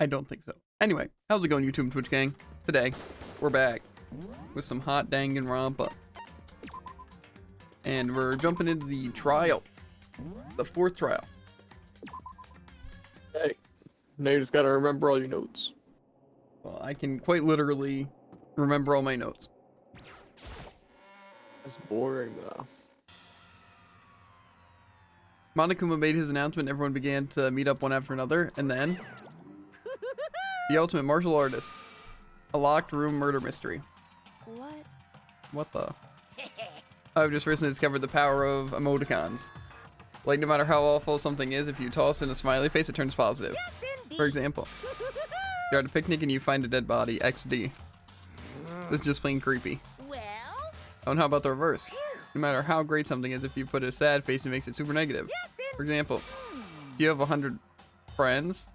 I don't think so. Anyway, how's it going, YouTube and Twitch gang? Today, we're back with some hot Danganrompa. And we're jumping into the trial. The 4th trial. Hey, now you just gotta remember all your notes. Well, I can quite literally remember all my notes. That's boring, though. Monokuma made his announcement, everyone began to meet up one after another, and then... the ultimate martial artist. A locked room murder mystery. What? What the? I've just recently discovered the power of emoticons. Like, no matter how awful something is, if you toss in a smiley face, it turns positive. Yes, For example, you're at a picnic and you find a dead body, XD. This is just plain creepy. Well, Oh, and how about the reverse? No matter how great something is, if you put a sad face, it makes it super negative. For example, do you have 100 friends?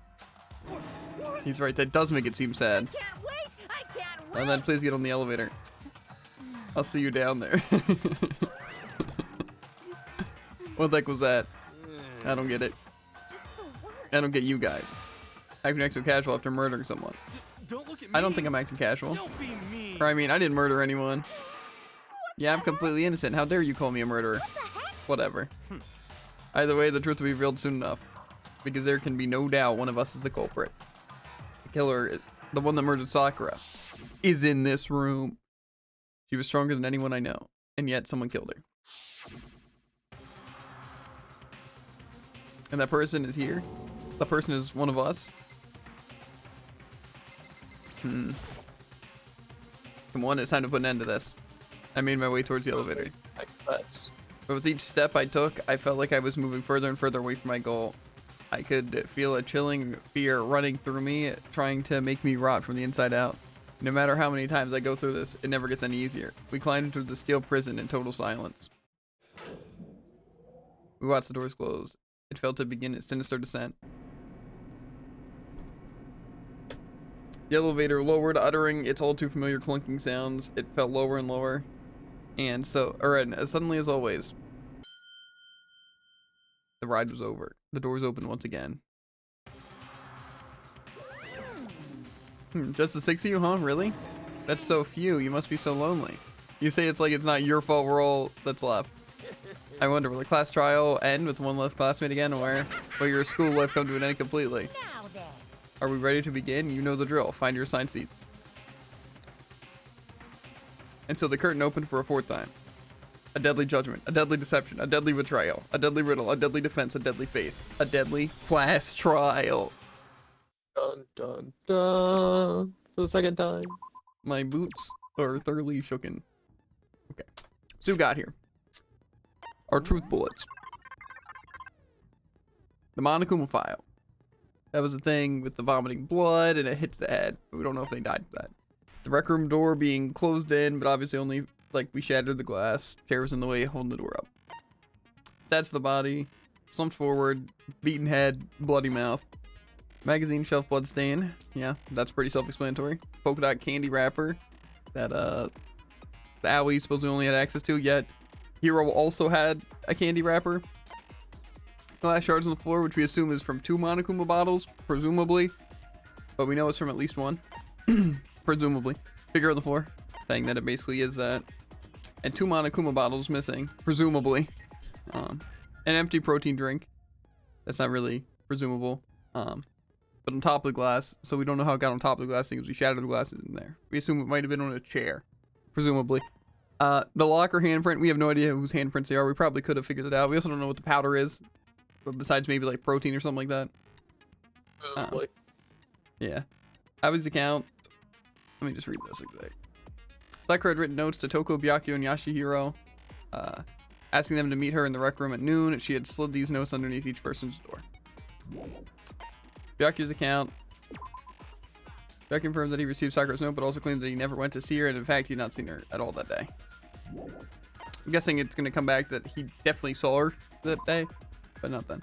He's right, that does make it seem sad. can't wait. I can't wait. And then please get on the elevator. I'll see you down there. What the heck was that? I don't get it. Just the word. I don't get you guys. Acting extra casual after murdering someone. Don't look at me. I don't think I'm acting casual. Don't be mean. Or I mean, I didn't murder anyone. Yeah, I'm completely innocent. How dare you call me a murderer? Whatever. Either way, the truth will be revealed soon enough. Because there can be no doubt one of us is the culprit. The killer, the one that murdered Sakura, is in this room. She was stronger than anyone I know. And yet, someone killed her. And that person is here? The person is one of us? Come on, it's time to put an end to this. I made my way towards the elevator. I guess. But with each step I took, I felt like I was moving further and further away from my goal. I could feel a chilling fear running through me, trying to make me rot from the inside out. No matter how many times I go through this, it never gets any easier. We climbed into the steel prison in total silence. We watched the doors close. It felt to begin its sinister descent. The elevator lowered, uttering its all too familiar clunking sounds. It felt lower and lower. And so, as suddenly as always, the ride was over. The doors opened once again. Just the 6 of you, huh? Really? That's so few. You must be so lonely. You say it's like it's not your fault we're all that's left. I wonder, will the class trial end with one less classmate again, or will your school life come to an end completely? Now then. Are we ready to begin? You know the drill. Find your assigned seats. And so the curtain opened for a 4th time. A deadly judgment, a deadly deception, a deadly betrayal, a deadly riddle, a deadly defense, a deadly faith, a deadly class trial. Dun dun dun. For the 2nd time. My boots are thoroughly shooken. Okay. So we got here. Our truth bullets. The Monokuma file. That was the thing with the vomiting blood and it hits the head. But we don't know if they died from that. The rec room door being closed in, but obviously only like we shattered the glass. Chair was in the way, holding the door up. Stats of the body. Slumped forward. Beaten head. Bloody mouth. Magazine shelf blood stain. Yeah, that's pretty self-explanatory. Polka dot candy wrapper. That the Owie supposedly only had access to, yet Hero also had a candy wrapper. Glass shards on the floor, which we assume is from 2 Monokuma bottles, presumably. But we know it's from at least 1. Presumably. Figure on the floor, saying that it basically is that. And 2 Monokuma bottles missing, presumably. An empty protein drink. That's not really presumable. But on top of the glass, so we don't know how it got on top of the glass because we shattered the glasses in there. We assume it might have been on a chair, presumably. The locker handprint, we have no idea whose handprints they are. We probably could have figured it out. We also don't know what the powder is, but besides maybe like protein or something like that. Yeah. Avi's account. Let me just read this exact. Sakura had written notes to Toko, Byakuya, and Yashihiro, asking them to meet her in the rec room at noon. She had slid these notes underneath each person's door. Byakuya's account. Byakuya confirms that he received Sakura's note, but also claims that he never went to see her, and in fact, he had not seen her at all that day. I'm guessing it's going to come back that he definitely saw her that day, but not then.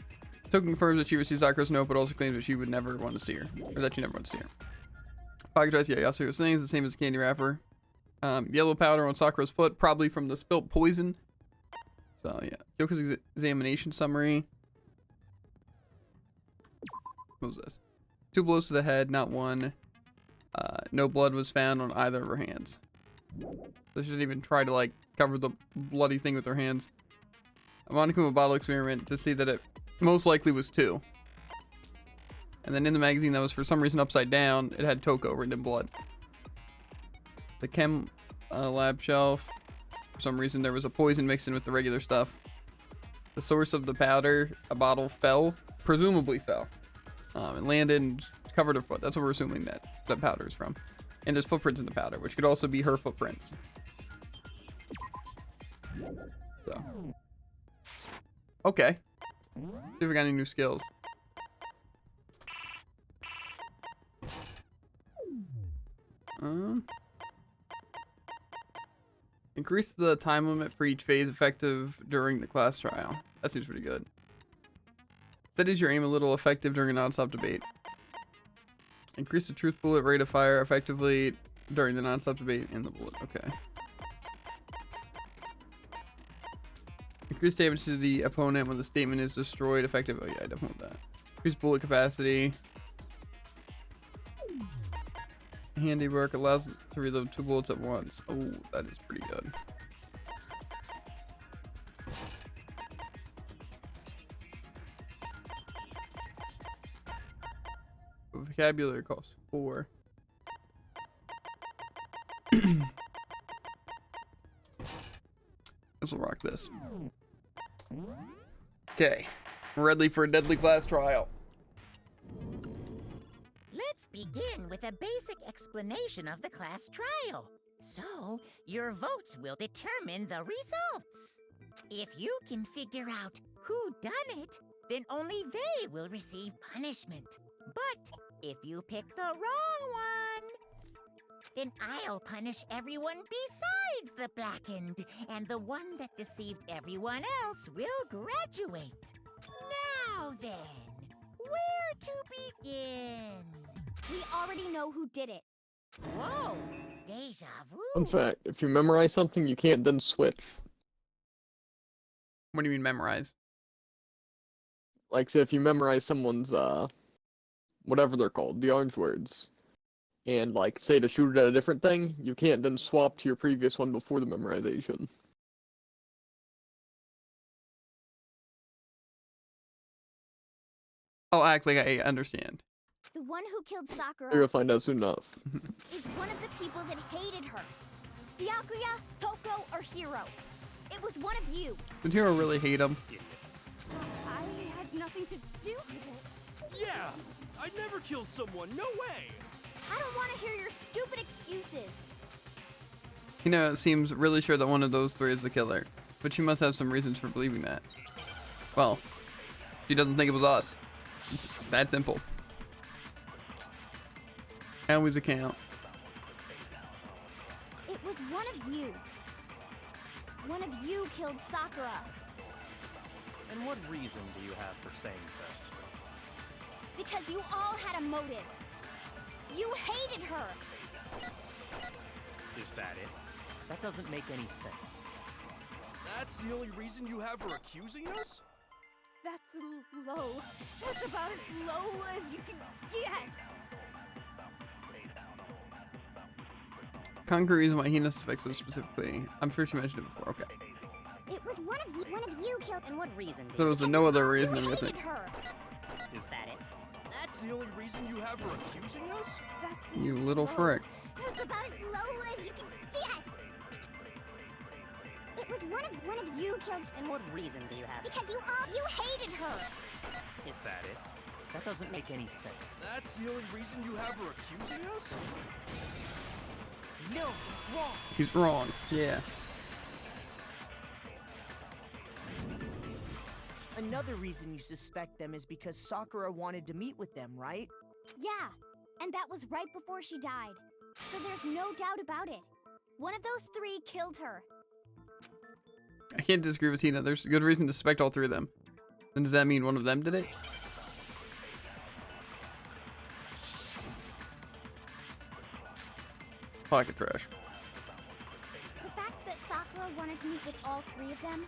Toko confirms that she received Sakura's note, but also claims that she would never want to see her, or that she never went to see her. Pocket dress, yeah, Yasuo's thing is the same as the candy wrapper. Yellow powder on Sakura's foot, probably from the spilt poison. So, yeah. Yoko's examination summary. What was this? 2 blows to the head, not 1. No blood was found on either of her hands. So she didn't even try to like cover the bloody thing with her hands. I wanted to do a bottle experiment to see that it most likely was 2. And then in the magazine that was for some reason upside down, it had Toko written in blood. The chem lab shelf, for some reason there was a poison mixed in with the regular stuff. The source of the powder, a bottle fell, presumably fell. It landed and covered her foot. That's what we're assuming that powder is from. And there's footprints in the powder, which could also be her footprints. So. Okay. See if we got any new skills. Increase the time limit for each phase effective during the class trial. That seems pretty good. Steadies your aim a little effective during a non-stop debate. Increase the truth bullet rate of fire effectively during the non-stop debate in the bullet. Okay. Increase damage to the opponent when the statement is destroyed effective. Oh yeah, I definitely want that. Increase bullet capacity. Handiwork allows to reload 2 bullets at once. Oh, that is pretty good. Vocabulary costs 4. This will rock this. Okay, we're ready for a deadly class trial. Let's begin with a basic explanation of the class trial. So, your votes will determine the results. If you can figure out who done it, then only they will receive punishment. But if you pick the wrong one, then I'll punish everyone besides the blackened, and the one that deceived everyone else will graduate. Now then, where to begin? We already know who did it. Whoa, deja vu. Fun fact, if you memorize something, you can't then switch. What do you mean memorize? Like, say if you memorize someone's, whatever they're called, the orange words, and, like, say to shoot it at a different thing, you can't then swap to your previous one before the memorization. I'll act like I understand. The one who killed You're Sakura gonna find out soon enough. is one of the people that hated her. Byakuya, Toko, or Hiro. It was one of you. Did Hero really hate him? I had nothing to do with it. Yeah! I'd never kill someone, no way! I don't want to hear your stupid excuses. You know, it seems really sure that one of those 3 is the killer, but she must have some reasons for believing that. Well, she doesn't think it was us. It's that simple. Always account. It was one of you. One of you killed Sakura. And what reason do you have for saying so? Because you all had a motive. You hated her. Is that it? That doesn't make any sense. That's the only reason you have her accusing us? That's low. That's about as low as you can get. Concrete reason why Hina suspects was specifically. I'm sure she mentioned it before. Okay. It was one of you killed. And what reason do There was no other reason I'm You guessing. hated her. Is that it? That's the only reason you have her accusing us? That's You little low. frick. That's about as low as you can get. It was one of you killed. And what reason do you have? Because you hated her. Is that it? That doesn't make any sense. That's the only reason you have her accusing us? No, it's wrong. He's wrong. Yeah. Another reason you suspect them is because Sakura wanted to meet with them, right? Yeah, and that was right before she died. So there's no doubt about it. One of those 3 killed her. I can't disagree with Tina. There's a good reason to suspect all 3 of them. Then does that mean one of them did it? Pocket trash. The fact that Sakura wanted to meet with all 3 of them,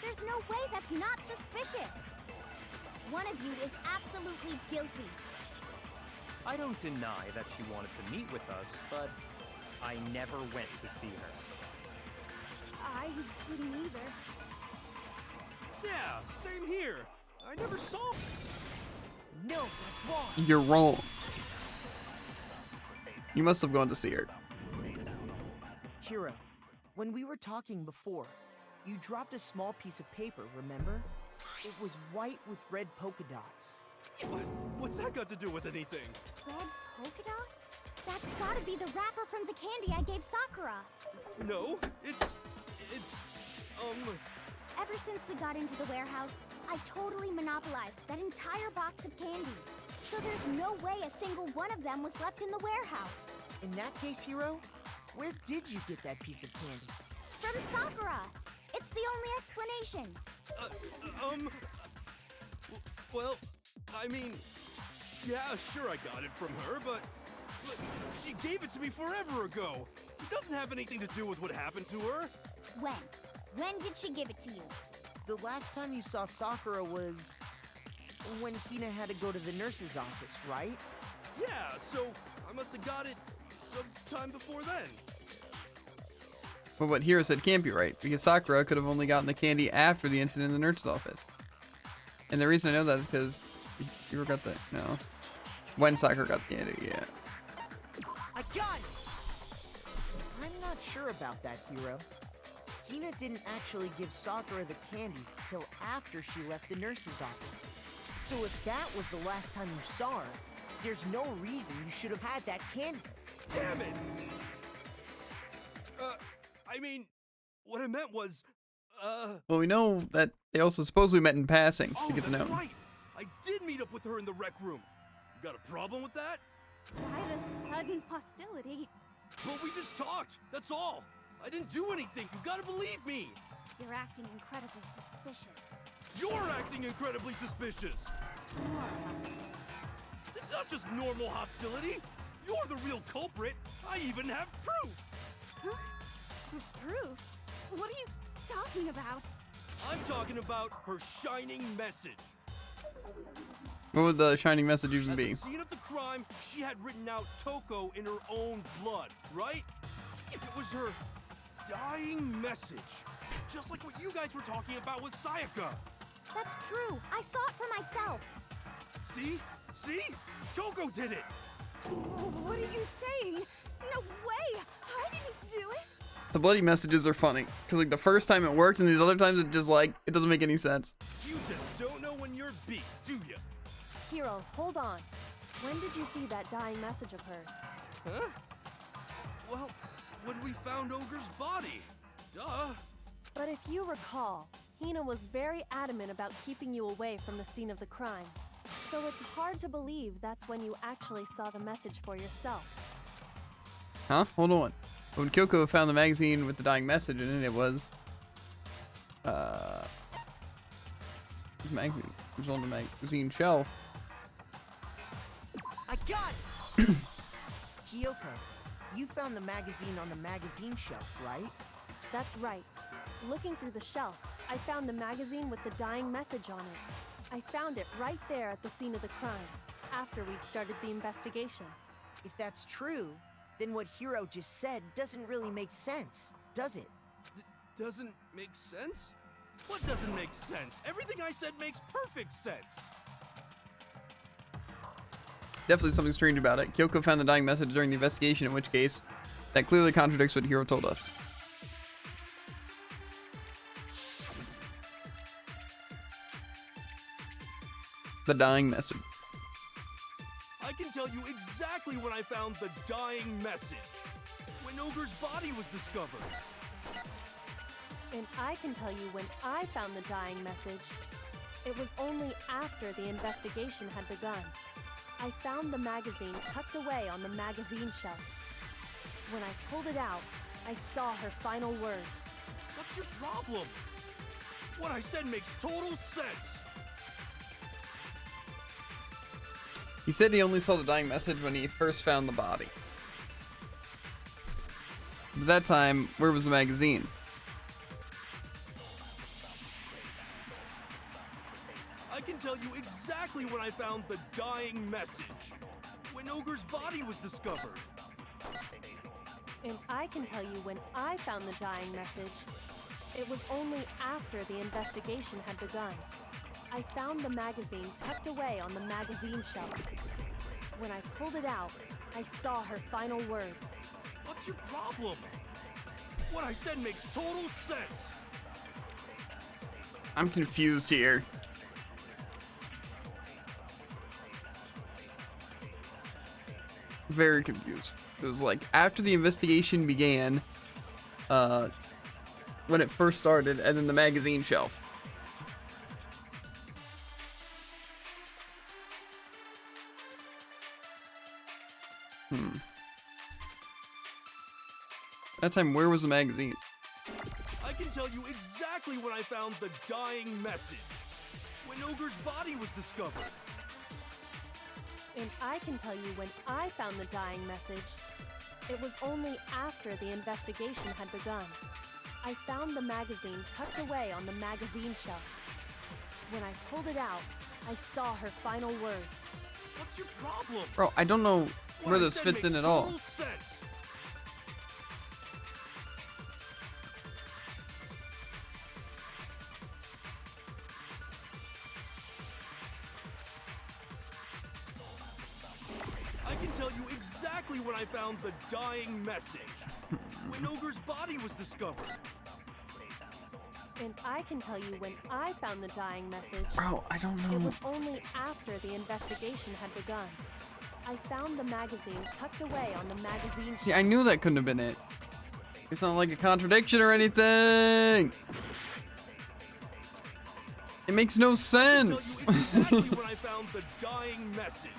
there's no way that's not suspicious. One of you is absolutely guilty. I don't deny that she wanted to meet with us, but I never went to see her. I didn't either. Yeah, same here. I never saw. No, that's wrong. You're wrong. You must have gone to see her. Hiro, when we were talking before, you dropped a small piece of paper, remember? It was white with red polka dots. What's that got to do with anything? Red polka dots? That's gotta be the wrapper from the candy I gave Sakura. No, it's Ever since we got into the warehouse, I totally monopolized that entire box of candy. So there's no way a single one of them was left in the warehouse. In that case, Hiro, where did you get that piece of candy? From Sakura. It's the only explanation. well, I mean, yeah, sure I got it from her, but she gave it to me forever ago. It doesn't have anything to do with what happened to her. When? When did she give it to you? The last time you saw Sakura was when Hina had to go to the nurse's office, right? Yeah, so I must have got it sometime before then. But what Hiro said can't be right, because Sakura could have only gotten the candy after the incident in the nurse's office. And the reason I know that is because Hiro got the, no. When Sakura got the candy, yeah. I got it! I'm not sure about that, Hiro. Hina didn't actually give Sakura the candy till after she left the nurse's office. So if that was the last time you saw her, there's no reason you should have had that candy. Damn it! I mean, what I meant was, Well, we know that they also supposedly met in passing to get to know that's him. right. I did meet up with her in the rec room. You got a problem with that? Quite a sudden hostility. But we just talked, that's all. I didn't do anything, you gotta believe me. You're acting incredibly suspicious. You're acting incredibly suspicious. More hostile. It's not just normal hostility. You're the real culprit. I even have proof. Huh? Proof? What are you talking about? I'm talking about her shining message. What would the shining message even At be? the scene of the crime, she had written out Toko in her own blood, right? It was her dying message. Just like what you guys were talking about with Sayaka. That's true. I saw it for myself. See? See? Toko did it. What are you saying? No way! I didn't do it! The bloody messages are funny, because like the first time it worked and these other times it just like, it doesn't make any sense. You just don't know when you're beat, do you? Hiro, hold on. When did you see that dying message of hers? Huh? Well, when we found Ogre's body. Duh. But if you recall, Hina was very adamant about keeping you away from the scene of the crime. So it's hard to believe that's when you actually saw the message for yourself. Huh? Hold on. When Kyoko found the magazine with the dying message in it, it was magazine. It was on the magazine shelf. I got it! Kyoko, you found the magazine on the magazine shelf, right? That's right. Looking through the shelf, I found the magazine with the dying message on it. I found it right there at the scene of the crime, after we'd started the investigation. If that's true, then what Hiro just said doesn't really make sense, does it? Doesn't make sense? What doesn't make sense? Everything I said makes perfect sense. Definitely something strange about it. Kyoko found the dying message during the investigation, in which case, that clearly contradicts what Hiro told us. The dying message. I can tell you exactly when I found the dying message. When Ogre's body was discovered. And I can tell you when I found the dying message. It was only after the investigation had begun. I found the magazine tucked away on the magazine shelf. When I pulled it out, I saw her final words. What's your problem? What I said makes total sense. He said he only saw the dying message when he first found the body. At that time, where was the magazine? I can tell you exactly when I found the dying message. When when Ogre's body was discovered. And I can tell you when I found the dying message. It was only after the investigation had begun. I found the magazine tucked away on the magazine shelf. When I pulled it out, I saw her final words. What's your problem? What I said makes total sense. I'm confused here. Very confused. It was like after the investigation began, when it first started, and then the magazine shelf. That time, where was the magazine? I can tell you exactly when I found the dying message. When Ogre's body was discovered. And I can tell you when I found the dying message. It was only after the investigation had begun. I found the magazine tucked away on the magazine shelf. When I pulled it out, I saw her final words. What's your problem? Bro, I don't know What where I this said fits in makes at all. total sense. I can tell you exactly when I found the dying message. When Ogre's body was discovered. And I can tell you when I found the dying message. Bro, I don't It know. was only after the investigation had begun. I found the magazine tucked away on the magazine shelf. See, I knew that couldn't have been it. It's not like a contradiction or anything. It makes no I sense. can tell you exactly when I found the dying message.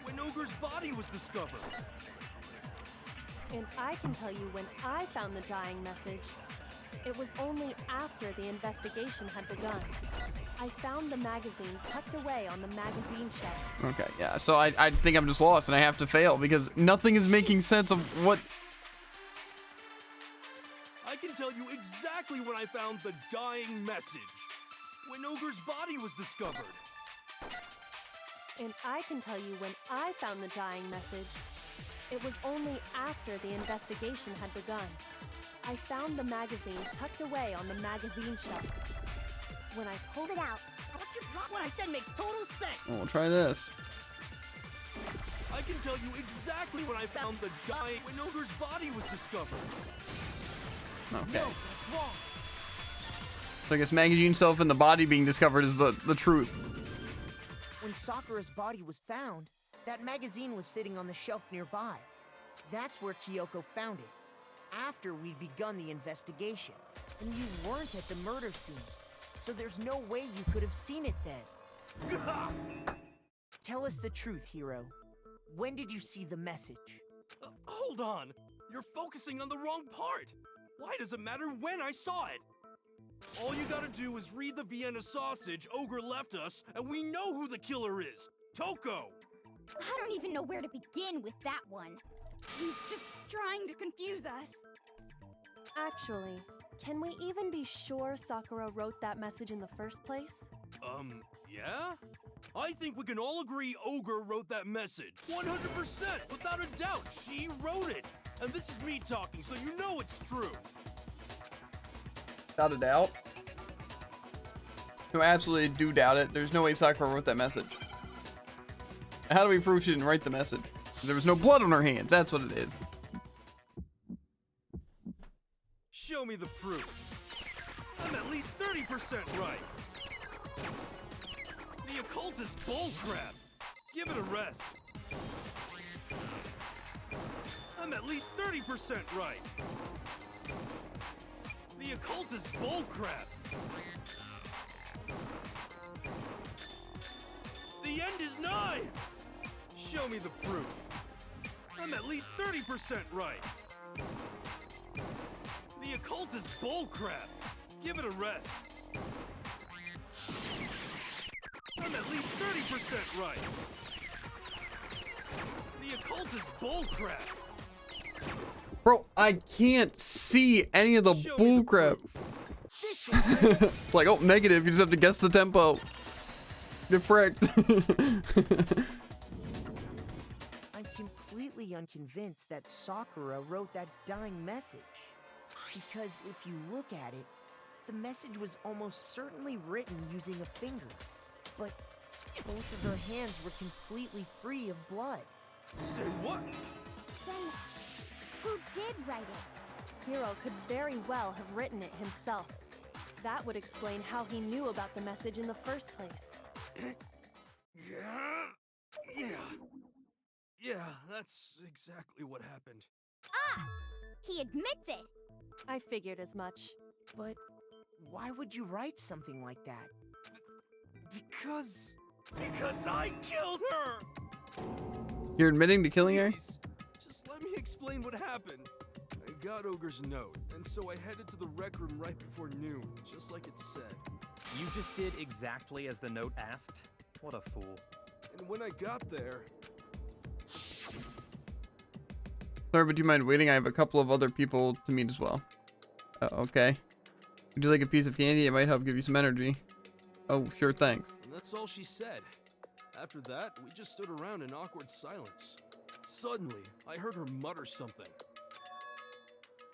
When Ogre's body was discovered. And I can tell you when I found the dying message. It was only after the investigation had begun. I found the magazine tucked away on the magazine shelf. Okay, yeah. So I think I'm just lost and I have to fail because nothing is making sense of what. I can tell you exactly when I found the dying message. When Ogre's body was discovered. And I can tell you when I found the dying message. It was only after the investigation had begun. I found the magazine tucked away on the magazine shelf. When I pulled it out, What's your problem? What I said makes total sense. Oh, we'll try this. I can tell you exactly when I found the dying. When Ogre's body was discovered. Okay. No, that's wrong. So I guess magazine self and the body being discovered is the truth. When Sakura's body was found, that magazine was sitting on the shelf nearby. That's where Kyoko found it, after we'd begun the investigation. And you weren't at the murder scene, so there's no way you could have seen it then. Gah! Tell us the truth, Hiro. When did you see the message? Hold on. You're focusing on the wrong part. Why does it matter when I saw it? All you gotta do is read the Vienna sausage Ogre left us, and we know who the killer is. Toko! I don't even know where to begin with that one. He's just trying to confuse us. actually, can we even be sure Sakura wrote that message in the first place? Yeah? I think we can all agree Ogre wrote that message. 100%, without a doubt, she wrote it. And this is me talking, so you know it's true. Without a doubt. No, I absolutely do doubt it. There's no way Sakura wrote that message. How do we prove she didn't write the message? There was no blood on her hands. That's what it is. Show me the proof. I'm at least 30% right. The occultist bullcrap. Give it a rest. I'm at least 30% right. The occultist bullcrap. The end is nigh. Show me the proof. I'm at least 30% right. The occultist bullcrap. Give it a rest. I'm at least 30% right. The occultist bullcrap. Bro, I can't see any of the Show me the bullcrap. proof. It's like, oh, negative. You just have to guess the tempo. Get fricked. completely unconvinced that Sakura wrote that dying message. Because if you look at it, the message was almost certainly written using a finger. But both of her hands were completely free of blood. Say what? Then, who did write it? Hiro could very well have written it himself. That would explain how he knew about the message in the first place. Yeah, that's exactly what happened. Ah! He admits it! I figured as much. But why would you write something like that? Because I killed her! You're admitting to killing her? Please, just let me explain what happened. I got Ogre's note, and so I headed to the rec room right before noon, just like it said. You just did exactly as the note asked? What a fool. And when I got there... Sorry, but do you mind waiting? I have a couple of other people to meet as well. Okay. Would you like a piece of candy? It might help give you some energy. Oh, sure, thanks. And that's all she said. After that, we just stood around in awkward silence. Suddenly, I heard her mutter something.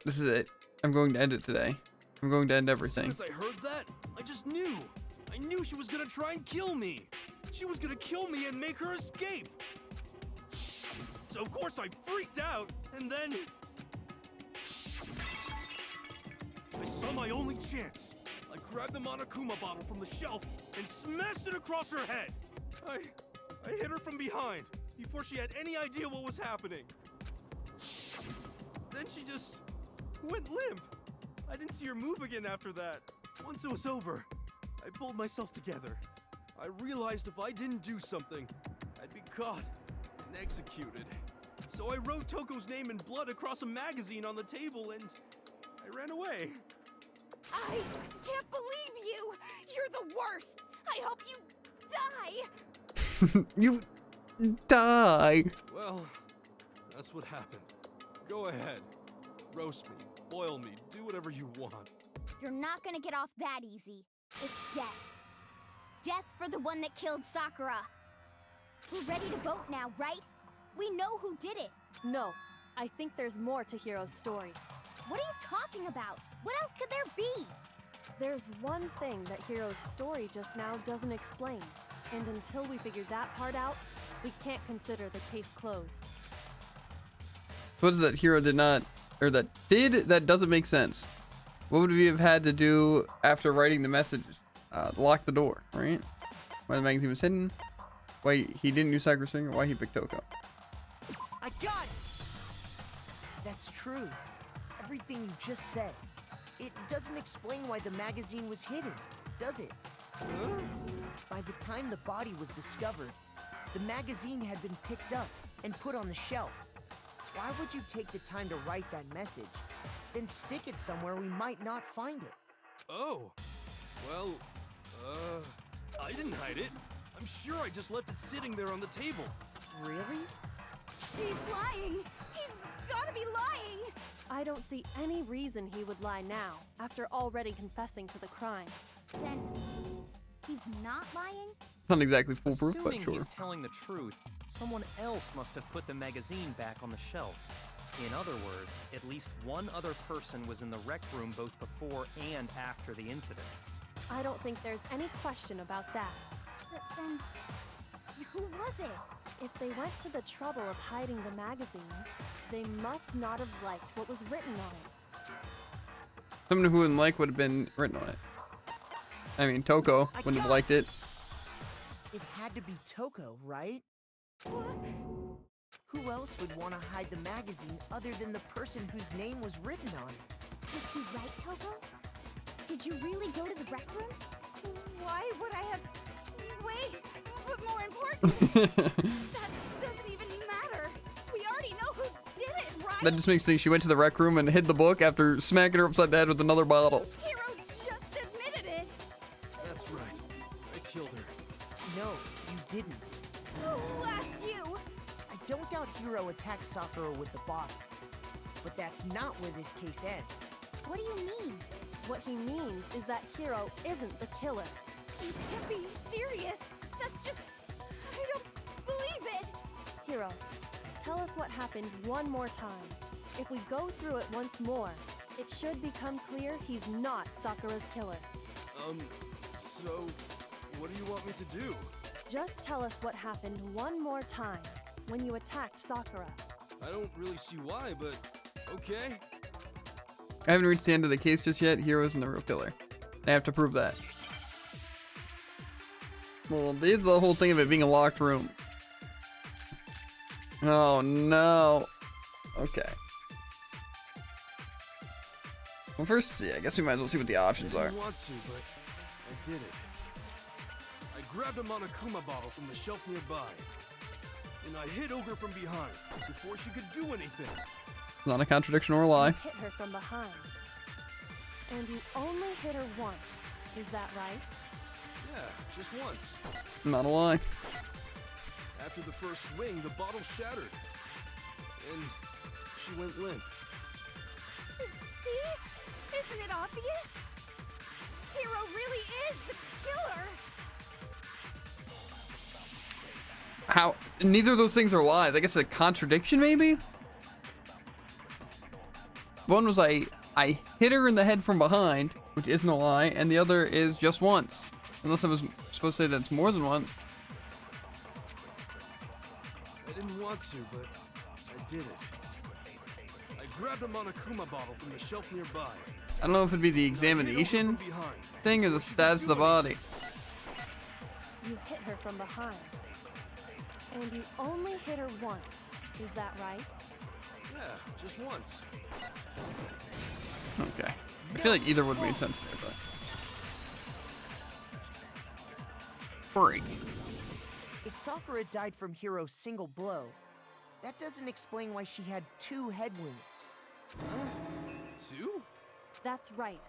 This is it. I'm going to end it today. I'm going to end everything. As soon as I heard that, I just knew. I knew she was gonna try and kill me. She was gonna kill me and make her escape. So of course I freaked out, and then... I saw my only chance. I grabbed the Monokuma bottle from the shelf and smashed it across her head. I hit her from behind before she had any idea what was happening. Then she just went limp. I didn't see her move again after that. Once it was over, I pulled myself together. I realized if I didn't do something, I'd be caught and executed. So I wrote Toko's name in blood across a magazine on the table and I ran away. I can't believe you! You're the worst! I hope you die! You die! Well, that's what happened. Go ahead. Roast me, boil me, do whatever you want. You're not gonna get off that easy. It's death. Death for the one that killed Sakura. We're ready to vote now, right? We know who did it. No, I think there's more to Hiro's story. What are you talking about? What else could there be? There's one thing that Hiro's story just now doesn't explain. And until we figure that part out, we can't consider the case closed. So what is that Hiro did not, or that did, that doesn't make sense? What would we have had to do after writing the message? Lock the door, right? Why the magazine was hidden? Why he didn't use Sakura's finger? Why he picked Toko? I got it! That's true. Everything you just said. It doesn't explain why the magazine was hidden, does it? Huh? By the time the body was discovered, the magazine had been picked up and put on the shelf. Why would you take the time to write that message, then stick it somewhere we might not find it? Oh. Well, I didn't hide it. I'm sure I just left it sitting there on the table. Really? He's lying! He's gotta be lying! I don't see any reason he would lie now, after already confessing to the crime. Then, he's not lying? Not exactly foolproof, but Assuming sure. he's telling the truth, someone else must have put the magazine back on the shelf. In other words, at least one other person was in the rec room both before and after the incident. I don't think there's any question about that. But then, who was it? If they went to the trouble of hiding the magazine, they must not have liked what was written on it. Someone who wouldn't like would have been written on it. I mean, Toko wouldn't have liked it. It had to be Toko, right? Who else would want to hide the magazine other than the person whose name was written on it? Was he right, Toko? Did you really go to the rec room? Why would I have... Wait! But more important, that doesn't even matter. We already know who did it, right? That just makes me think she went to the rec room and hid the book after smacking her upside the head with another bottle. Hiro just admitted it. That's right. I killed her. No, you didn't. Who asked you? I don't doubt Hiro attacked Sakura with the bottle. But that's not where this case ends. What do you mean? What he means is that Hiro isn't the killer. You can't be serious. That's just... I don't believe it. Hiro, tell us what happened one more time. If we go through it once more, it should become clear he's not Sakura's killer. So, what do you want me to do? Just tell us what happened one more time when you attacked Sakura. I don't really see why, but okay. I haven't reached the end of the case just yet. Hero isn't the real killer. I have to prove that. Well, this is the whole thing of it being a locked room. Oh no. Okay. Well, first, yeah, I guess we might as well see what the options I are. didn't want to, but I did it. I grabbed a Monokuma bottle from the shelf nearby, and I hit Ogre from behind before she could do anything. Not a contradiction or a lie. You hit her from behind. And you only hit her once. Is that right? Yeah, just once. Not a lie. After the first swing, the bottle shattered, and she went limp. See? Isn't it obvious? Hero really is the killer. How? Neither of those things are lies. I guess a contradiction, maybe? One was I hit her in the head from behind, which isn't a lie, and the other is just once. Unless I was supposed to say that's more than once. I didn't want to, but I did it. I grabbed a Monokuma bottle from the shelf nearby. I don't know if it'd be the examination thing or the stats of the body. You hit her from behind. And you only hit her once. Is that right? Yeah, just once. Okay. I feel like either would make sense there, but. Freak. If Sakura died from Hiro's single blow, that doesn't explain why she had 2 head wounds. Huh? 2? That's right.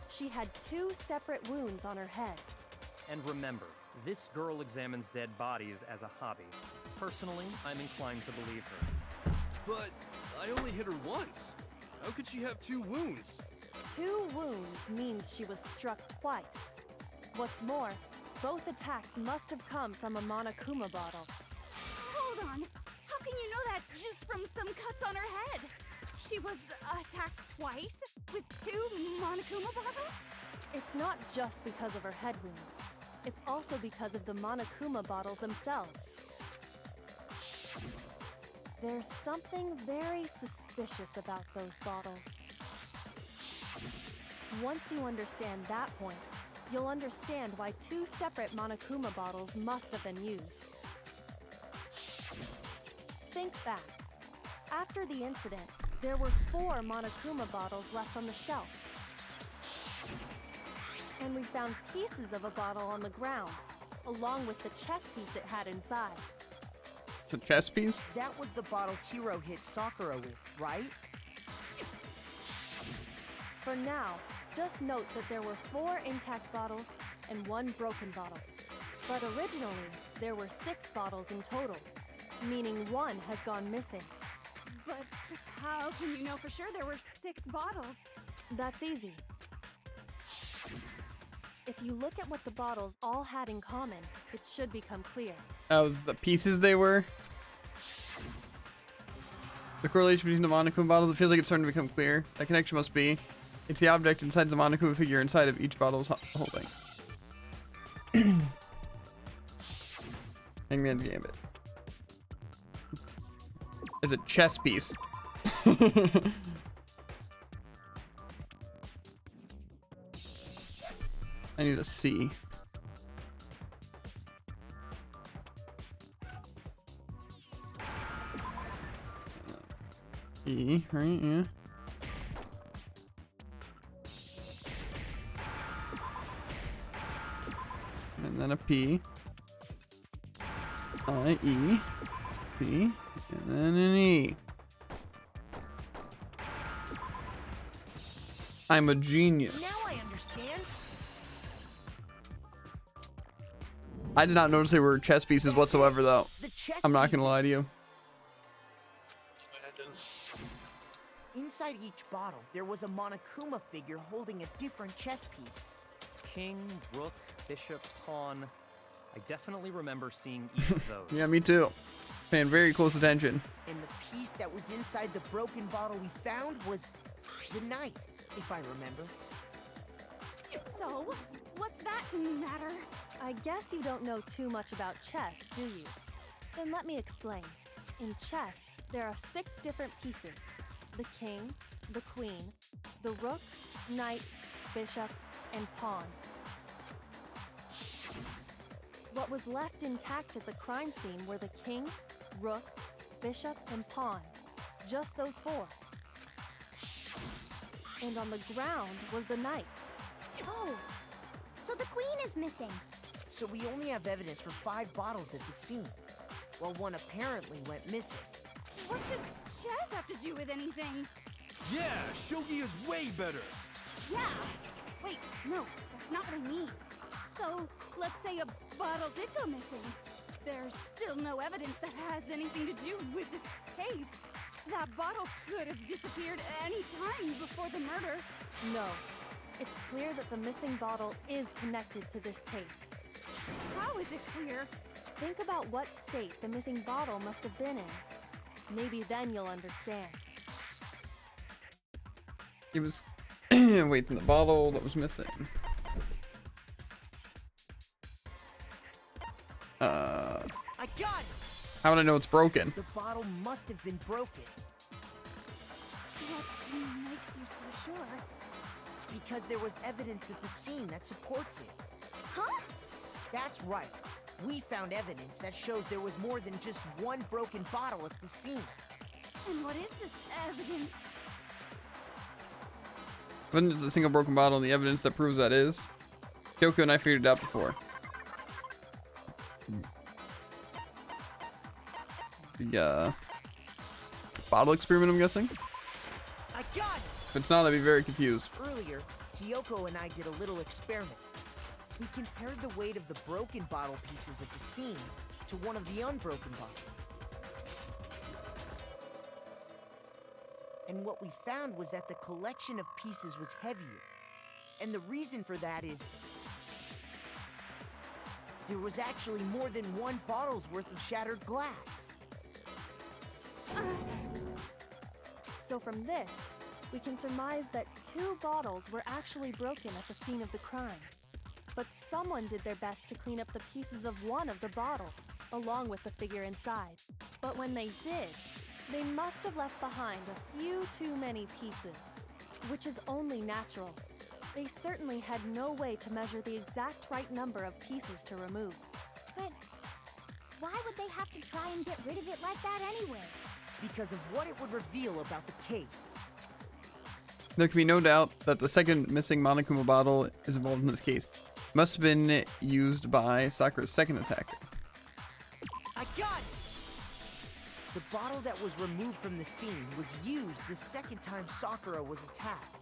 She had 2 separate wounds on her head. And remember, this girl examines dead bodies as a hobby. Personally, I'm inclined to believe her. But I only hit her once. How could she have 2 wounds? 2 wounds means she was struck twice. What's more, both attacks must have come from a Monokuma bottle. Hold on. How can you know that just from some cuts on her head? She was attacked twice with 2 Monokuma bottles? It's not just because of her head wounds. It's also because of the Monokuma bottles themselves. There's something very suspicious about those bottles. Once you understand that point, you'll understand why 2 separate Monokuma bottles must have been used. Think back. After the incident, there were 4 Monokuma bottles left on the shelf. And we found pieces of a bottle on the ground, along with the chess piece it had inside. The chess piece? That was the bottle Hiro hit Sakura with, right? For now, just note that there were 4 intact bottles and 1 broken bottle. But originally, there were 6 bottles in total, meaning 1 has gone missing. But how can you know for sure there were 6 bottles? That's easy. If you look at what the bottles all had in common, it should become clear. That was the pieces they were. The correlation between the Monokuma bottles, it feels like it's starting to become clear. That connection must be. It's the object inside the Monokuma figure inside of each bottle's holding. Hangman's Gambit. It's a chess piece. I need a C. E, right? Yeah. And then a P. I, E, P, and then an E. I'm a genius. Now I understand. I did not notice they were chess pieces whatsoever, though. The chess I'm not gonna lie to pieces. you. Inside each bottle, there was a Monokuma figure holding a different chess piece. King, rook, bishop, pawn. I definitely remember seeing each of those. Yeah, me too. Paying very close attention. In the that was inside the broken bottle we found was the knight, if I remember. So, what's that matter? I guess you don't know too much about chess, do you? Then let me explain. In chess, there are 6 different pieces. The king, the queen, the rook, knight, bishop, and pawn. What was left intact at the crime scene were the king, rook, bishop, and pawn. Just those 4. And on the ground was the knight. Oh, so the queen is missing. So we only have evidence for 5 bottles at the scene, while one apparently went missing. What does chess have to do with anything? Yeah, shogi is way better. Yeah. Wait, no, that's not what I mean. So, let's say a bottle did go missing. There's still no evidence that has anything to do with this case. That bottle could have disappeared any time before the murder. No. It's clear that the missing bottle is connected to this case. How is it clear? Think about what state the missing bottle must have been in. Maybe then you'll understand. It was wait, the bottle that was missing. I got it! How would I know it's broken? The bottle must have been broken. What makes you so sure? Because there was evidence at the scene that supports it. Huh? That's right. We found evidence that shows there was more than just one broken bottle at the scene. And what is this evidence? Wasn't just a single broken bottle and the evidence that proves that is. Kyoko and I figured it out before. The bottle experiment, I'm guessing. I got it! If it's not, I'd be very confused. Earlier, Kyoko and I did a little experiment. We compared the weight of the broken bottle pieces at the scene to one of the unbroken bottles. And what we found was that the collection of pieces was heavier. And the reason for that is there was actually more than one bottle's worth of shattered glass. So from this, we can surmise that 2 bottles were actually broken at the scene of the crime. But someone did their best to clean up the pieces of one of the bottles, along with the figure inside. But when they did, they must have left behind a few too many pieces, which is only natural. They certainly had no way to measure the exact right number of pieces to remove. But why would they have to try and get rid of it like that anyway? Because of what it would reveal about the case. There can be no doubt that the second missing Monokuma bottle is involved in this case. Must have been used by Sakura's second attacker. I got it! The bottle that was removed from the scene was used the second time Sakura was attacked.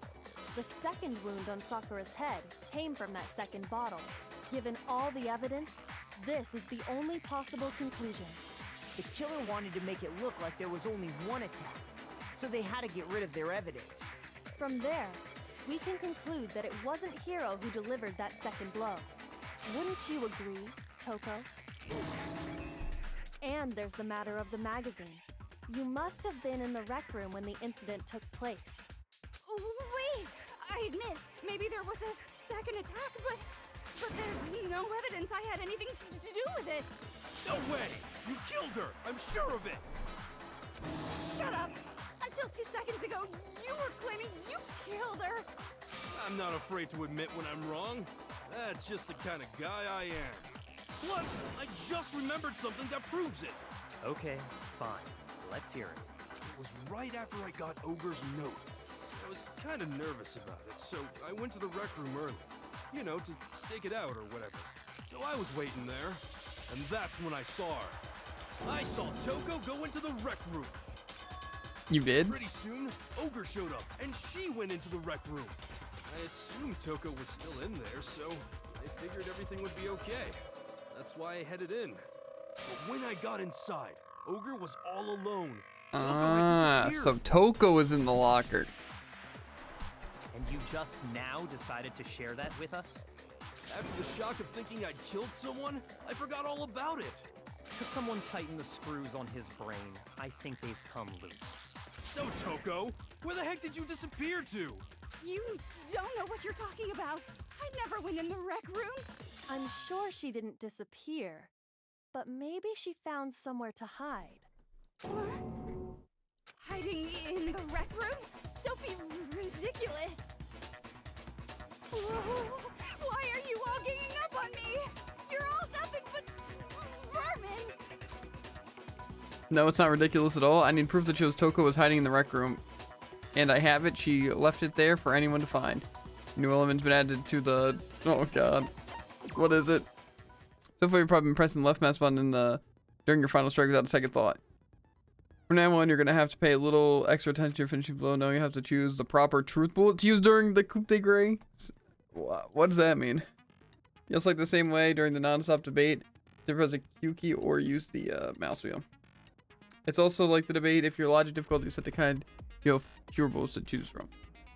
The second wound on Sakura's head came from that second bottle. Given all the evidence, this is the only possible conclusion. The killer wanted to make it look like there was only one attack, so they had to get rid of their evidence. From there, we can conclude that it wasn't Hiro who delivered that second blow. Wouldn't you agree, Toko? And there's the matter of the magazine. You must have been in the rec room when the incident took place. Wait! I admit, maybe there was a second attack, but there's no evidence I had anything to do with it. No way! You killed her! I'm sure of it! Shut up! Until 2 seconds ago, you were claiming you killed her! I'm not afraid to admit when I'm wrong. That's just the kind of guy I am. Plus, I just remembered something that proves it. Okay, fine. Let's hear it. It was right after I got Ogre's note. I was kind of nervous about it, so I went to the rec room early. You know, to stake it out or whatever. So I was waiting there, and that's when I saw her. I saw Toko go into the rec room. You did? Pretty soon, Ogre showed up, and she went into the rec room. I assumed Toko was still in there, so I figured everything would be okay. That's why I headed in. But when I got inside, Ogre was all alone. Toko had disappeared. So Toko was in the locker. And you just now decided to share that with us? After the shock of thinking I'd killed someone, I forgot all about it. Could someone tighten the screws on his brain? I think they've come loose. So, Toko, where the heck did you disappear to? You don't know what you're talking about. I never went in the rec room. I'm sure she didn't disappear, but maybe she found somewhere to hide. What? Hiding in the rec room? Don't be ridiculous. Whoa. Why are you all ganging up on me? You're all nothing but vermin. No, it's not ridiculous at all. I need proof that shows Toko was hiding in the rec room. And I have it. She left it there for anyone to find. New element's been added to the... Oh, God. What is it? So far, you've probably been pressing the left mouse button during your final strike without a second thought. From now on, you're going to have to pay a little extra attention to your finishing blow. Now you have to choose the proper truth bullet to use during the coup de grace. What does that mean? Just like the same way during the non-stop debate, to press a Q key or use the mouse wheel. It's also like the debate if your logic difficulty is set to kind, you have fewer bullets to choose from.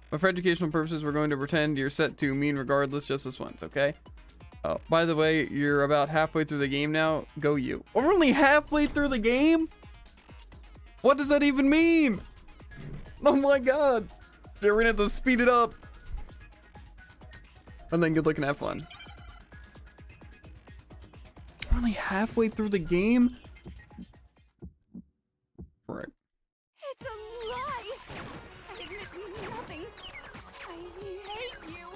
But for educational purposes, we're going to pretend you're set to mean regardless just this once, okay? Oh, by the way, you're about halfway through the game now. Go you. We're only halfway through the game? What does that even mean? Oh my god. Yeah, we're gonna have to speed it up. And then good luck and have fun. We're only halfway through the game? Right. It's a lie. I admit nothing. I hate you.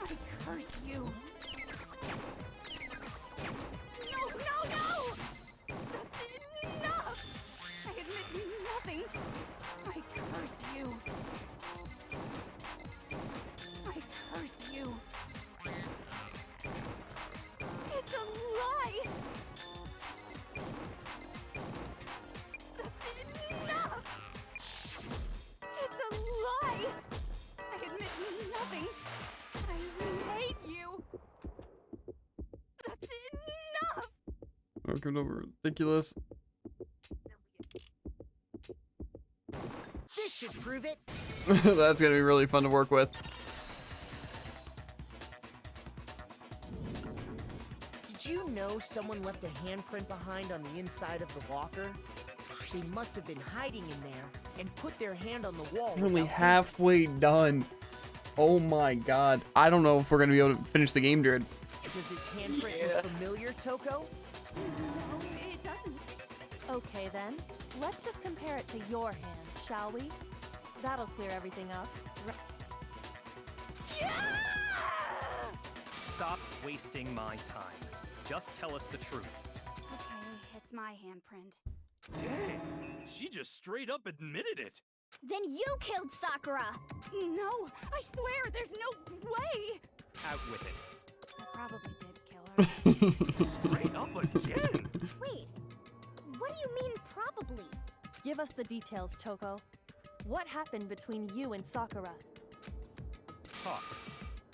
I curse you. No. That's enough. I admit nothing. I curse you. I curse you. It's a lie. That's enough. It's a lie. I admit nothing. I hate you. That's enough. Welcome over. Ridiculous. This should prove it. That's gonna be really fun to work with. Did you know someone left a handprint behind on the inside of the locker? They must have been hiding in there and put their hand on the wall. We're only without halfway done. Oh my god. I don't know if we're gonna be able to finish the game, dude. Does this handprint look familiar, Toko? No, it doesn't. Okay then, let's just compare it to your hand, shall we? That'll clear everything up. Stop wasting my time. Just tell us the truth. Okay, it's my handprint. Dang, she just straight up admitted it. Then you killed Sakura! No, I swear, there's no way! Out with it. I probably did kill her. Straight up again. Wait, what do you mean probably? Give us the details, Toko. What happened between you and Sakura? Talk.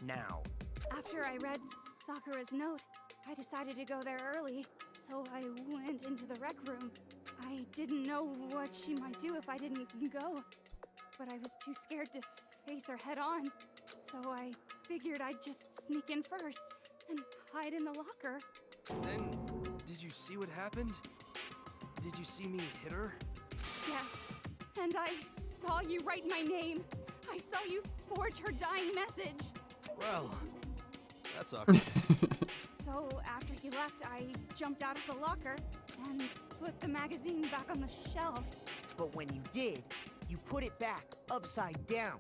Now. After I read Sakura's note, I decided to go there early, so I went into the rec room. I didn't know what she might do if I didn't go, but I was too scared to face her head on, so I figured I'd just sneak in first and hide in the locker. Then, did you see what happened? Did you see me hit her? Yes, and I saw you write my name. I saw you forge her dying message. Well, that's awkward. So after he left, I jumped out of the locker and put the magazine back on the shelf. But when you did, you put it back upside down.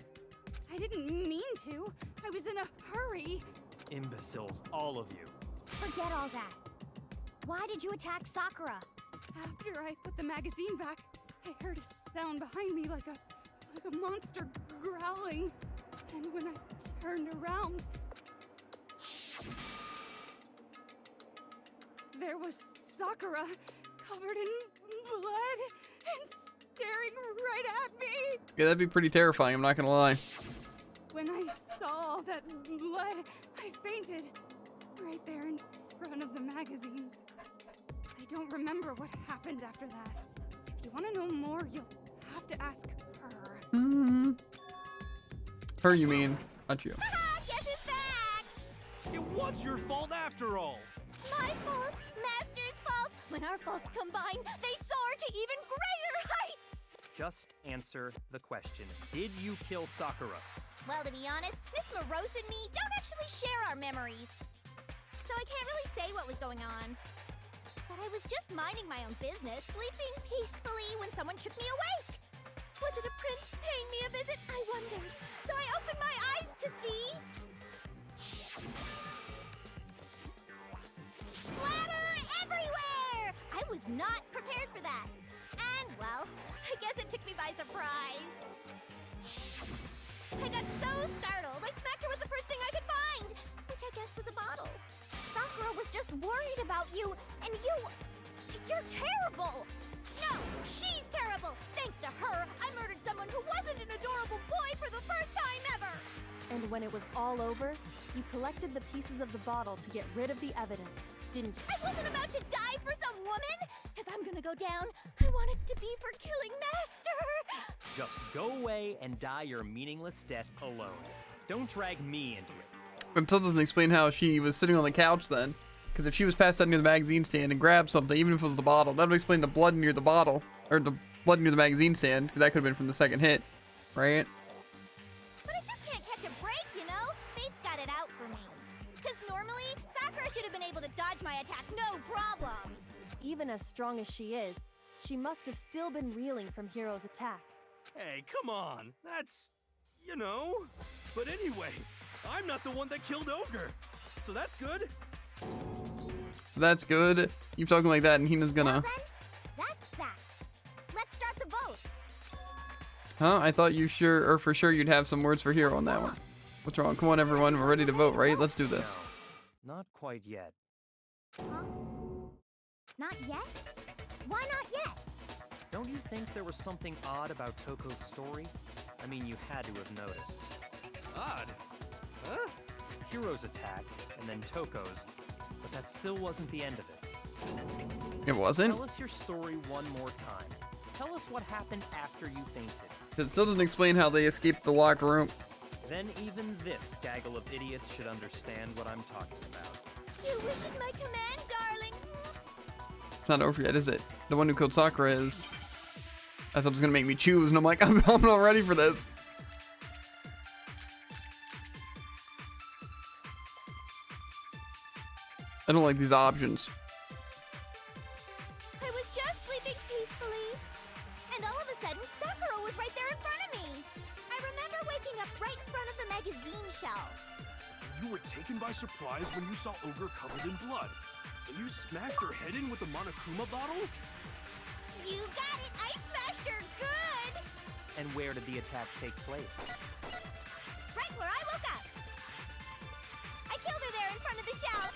I didn't mean to. I was in a hurry. Imbeciles, all of you. Forget all that. Why did you attack Sakura? After I put the magazine back, I heard a sound behind me like a monster growling. And when I turned around, there was Sakura, covered in blood and staring right at me. Yeah, that'd be pretty terrifying, I'm not gonna lie. When I saw all that blood, I fainted right there in front of the magazines. I don't remember what happened after that. If you want to know more, you'll have to ask her. Her, you mean? Not you. Guess it's back! It was your fault after all. My fault! Master's fault! When our faults combine, they soar to even greater heights! Just answer the question. Did you kill Sakura? Well, to be honest, Miss Morose and me don't actually share our memories. So I can't really say what was going on. But I was just minding my own business, sleeping peacefully when someone shook me awake. Was it a prince paying me a visit? I wondered. So I opened my eyes to see... splatter everywhere! I was not prepared for that. And, well, I guess it took me by surprise. I got so startled, I smacked her with the first thing I could find, which I guess was a bottle. Sakura was just worried about you, and you're terrible! No, she's terrible! Thanks to her, I murdered someone who wasn't an adorable boy for the first time ever! And when it was all over, you collected the pieces of the bottle to get rid of the evidence, didn't you? I wasn't about to die for some woman! If I'm gonna go down, I want it to be for killing Master! Just go away and die your meaningless death alone. Don't drag me into it. But it still doesn't explain how she was sitting on the couch then. Because if she was passed out near the magazine stand and grabbed something, even if it was the bottle, that would explain the blood near the bottle. Or the blood near the magazine stand, because that could have been from the second hit. Right? But I just can't catch a break, you know? Fate's got it out for me. Because normally, Sakura should have been able to dodge my attack, no problem! Even as strong as she is, she must have still been reeling from Hiro's attack. Hey, come on. That's, you know. But anyway, I'm not the one that killed Ogre. So that's good. So that's good. Keep talking like that and Hina's Well gonna... then, that's that. Let's start the vote. Huh? I thought you sure, or for sure you'd have some words for Hiro on that one. What's wrong? Come on everyone, we're ready to vote, right? Let's do this. No, not quite yet. Huh? Not yet? Why not yet? Don't you think there was something odd about Toko's story? I mean, you had to have noticed. Odd? Huh? Hiro's attack, and then Toko's, but that still wasn't the end of it. It wasn't? Tell us your story one more time. Tell us what happened after you fainted. It still doesn't explain how they escaped the locked room. Then even this gaggle of idiots should understand what I'm talking about. Your wish is my command, darling. It's not over yet, is it? The one who killed Sakura is... I thought it was gonna make me choose, and I'm like, I'm not ready for this. I don't like these options. I was just sleeping peacefully, and all of a sudden, Sakura was right there in front of me. I remember waking up right in front of the magazine shelf. You were taken by surprise when you saw Ogre covered in blood. So you smashed her head in with the Monokuma bottle? You got it! I smashed her good! And where did the attack take place? Right where I woke up. I killed her there in front of the shelf.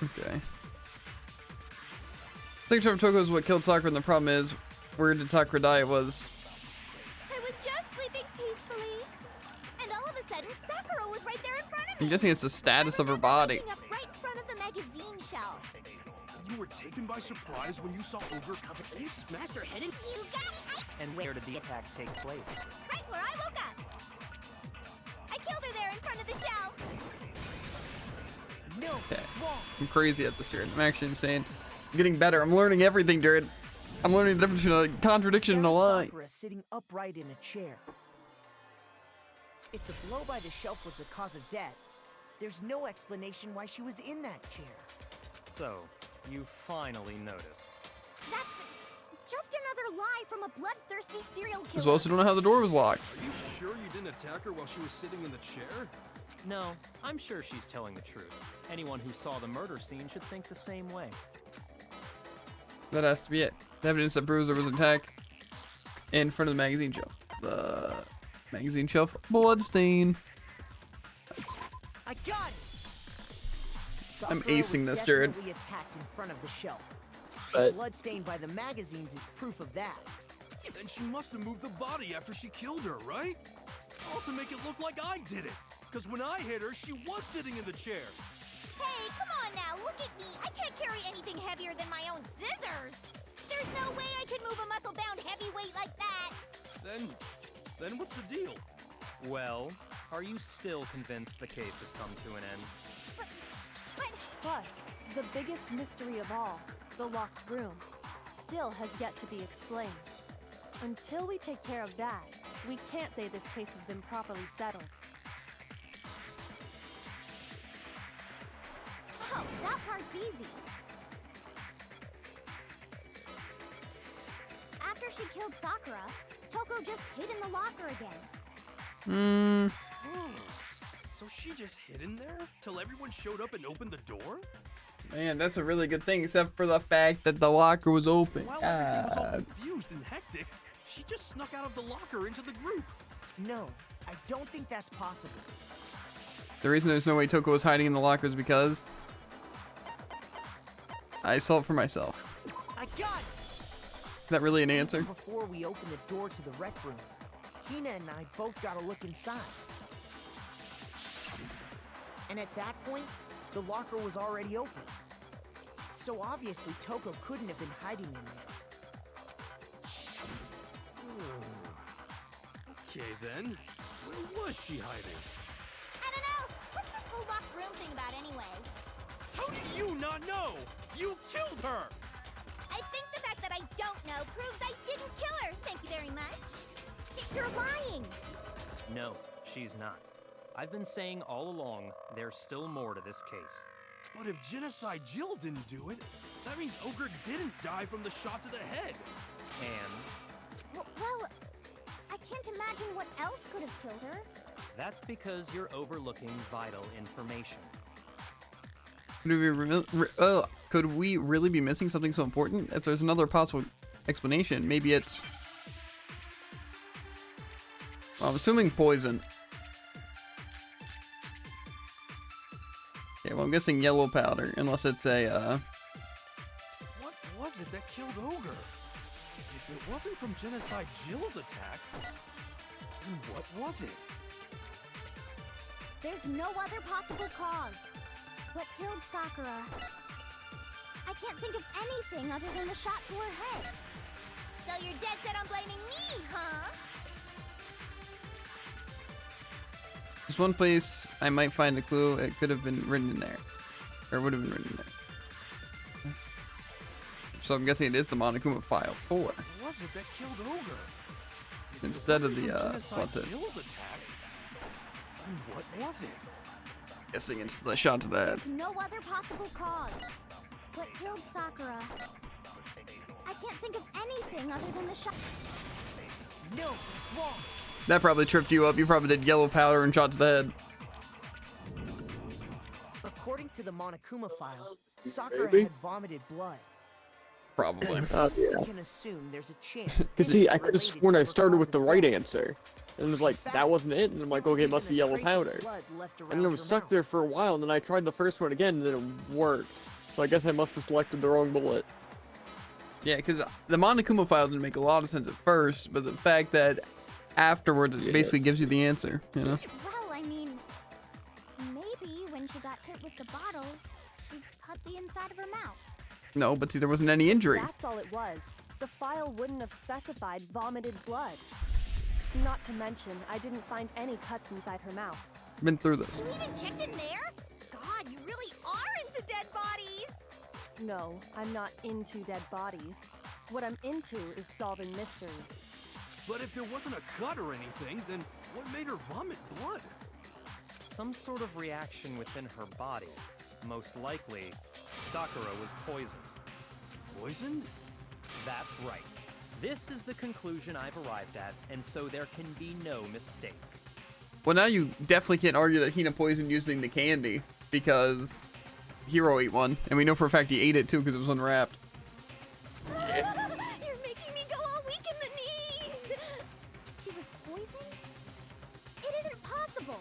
Okay. Signature of Toko is what killed Sakura, and the problem is, where did Sakura die? It was... I was just sleeping peacefully, and all of a sudden, Sakura was right there in front of me. I'm guessing it's the status of her body. Waking up right in front of the magazine shelf. You were taken by surprise when you saw Ogre covered. You smashed her head in. You got it! And where did the attack take place? Right where I woke up. I killed her there in front of the shelf. No, Okay. it's wrong. I'm crazy at this, Jared. I'm actually insane. I'm getting better. I'm learning everything, Jared. I'm learning the difference between a contradiction and a Found lie. Sakura sitting upright in a chair. If the blow by the shelf was the cause of death, there's no explanation why she was in that chair. So, you finally noticed. That's just another lie from a bloodthirsty serial killer. As well, so don't know how the door was locked. Are you sure you didn't attack her while she was sitting in the chair? No, I'm sure she's telling the truth. Anyone who saw the murder scene should think the same way. That has to be it. The evidence that proves there was an attack in front of the magazine shelf. The magazine shelf bloodstain. I got it! I'm Sakura acing was this, Jared. definitely attacked in front of the shelf. But- The blood stain by the magazines is proof of that. Then she must have moved the body after she killed her, right? All to make it look like I did it. Because when I hit her, she was sitting in the chair. Hey, come on now, look at me. I can't carry anything heavier than my own scissors. There's no way I could move a muscle-bound heavyweight like that. Then what's the deal? Well, are you still convinced the case has come to an end? But Plus, The biggest mystery of all, the locked room, still has yet to be explained. Until we take care of that, we can't say this case has been properly settled. Oh, that part's easy. After she killed Sakura, Toko just hid in the locker again. So she just hid in there till everyone showed up and opened the door? Man, that's a really good thing, except for the fact that the locker was open. While everything was all confused and hectic, she just snuck out of the locker into the group. No, I don't think that's possible. The reason there's no way Toko was hiding in the locker is because I saw it for myself. I got it! Is that really an answer? Before we opened the door to the rec room, Hina and I both got a look inside. And at that point, the locker was already open. So obviously Toko couldn't have been hiding in there. Okay then, where was she hiding? I don't know. What's this whole locked room thing about anyway? How do you not know? You killed her! I think the fact that I don't know proves I didn't kill her. Thank you very much. You're lying. No, she's not. I've been saying all along, there's still more to this case. But if Genocide Jill didn't do it, that means Ogre didn't die from the shot to the head. And Well, I can't imagine what else could have killed her. that's because you're overlooking vital information. Could we really be missing something so important? If there's another possible explanation, maybe it's... Well, I'm assuming poison. Okay, well, I'm guessing yellow powder, unless it's a, What was it that killed Ogre? If it wasn't from Genocide Jill's attack, then what was it? There's no other possible cause. What killed Sakura? I can't think of anything other than the shot to her head. So you're dead set on blaming me, huh? There's one place I might find a clue. It could have been written in there. Or would have been written in there. So I'm guessing it is the Monokuma File 4. What was it that killed Ogre? If it Instead of wasn't the, from Genocide what's it? Jill's attack, then what was it? Guessing it's the shot to the head. There's no other possible cause. What killed Sakura? I can't think of anything other than the shot. No, it's wrong. That probably tripped you up. You probably did yellow powder and shot to the head. According to the Monokuma file, Sakura Maybe. had vomited blood. Probably. Yeah. We can assume there's a chance. Cause this see, is I could have related sworn to I her started with cause the of right death. answer. And it was like, fact, that wasn't it? And I'm like, There was okay, it even must be a yellow trace of powder. blood left And then it around was her stuck mouth. there for a while, and then I tried the first one again, and then it worked. So I guess I must have selected the wrong bullet. Yeah, because the Monokuma File didn't make a lot of sense at first, but the fact that afterwards it basically gives you the answer, you know? Well, I mean, maybe when she got hit with the bottles, she cut the inside of her mouth. No, but see, there wasn't any injury. That's all it was. The file wouldn't have specified vomited blood. Not to mention, I didn't find any cuts inside her mouth. Been through this. You even checked in there? God, you really are into dead bodies! No, I'm not into dead bodies. What I'm into is solving mysteries. But if there wasn't a cut or anything, then what made her vomit blood? Some sort of reaction within her body. Most likely, Sakura was poisoned. Poisoned? That's right. This is the conclusion I've arrived at, and so there can be no mistake. Well, now you definitely can't argue that Hina poisoned using the candy, because Hiro ate one, and we know for a fact he ate it too because it was unwrapped. You're making me go all weak in the knees! She was poisoned? It isn't possible!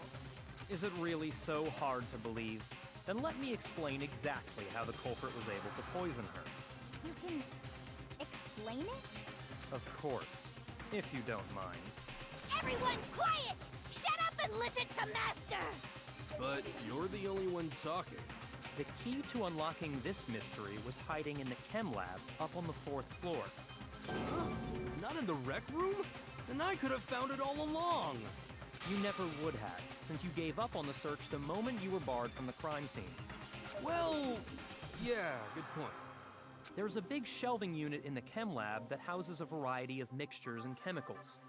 Is it really so hard to believe? Then let me explain exactly how the culprit was able to poison her. You can explain it? Of course, if you don't mind. Everyone quiet! Shut up and listen to Master! But you're the only one talking. The key to unlocking this mystery was hiding in the chem lab up on the 4th floor. Not in the rec room? Then I could have found it all along. You never would have, since you gave up on the search the moment you were barred from the crime scene. Well, Yeah, good point. There's a big shelving unit in the chem lab that houses a variety of mixtures and chemicals.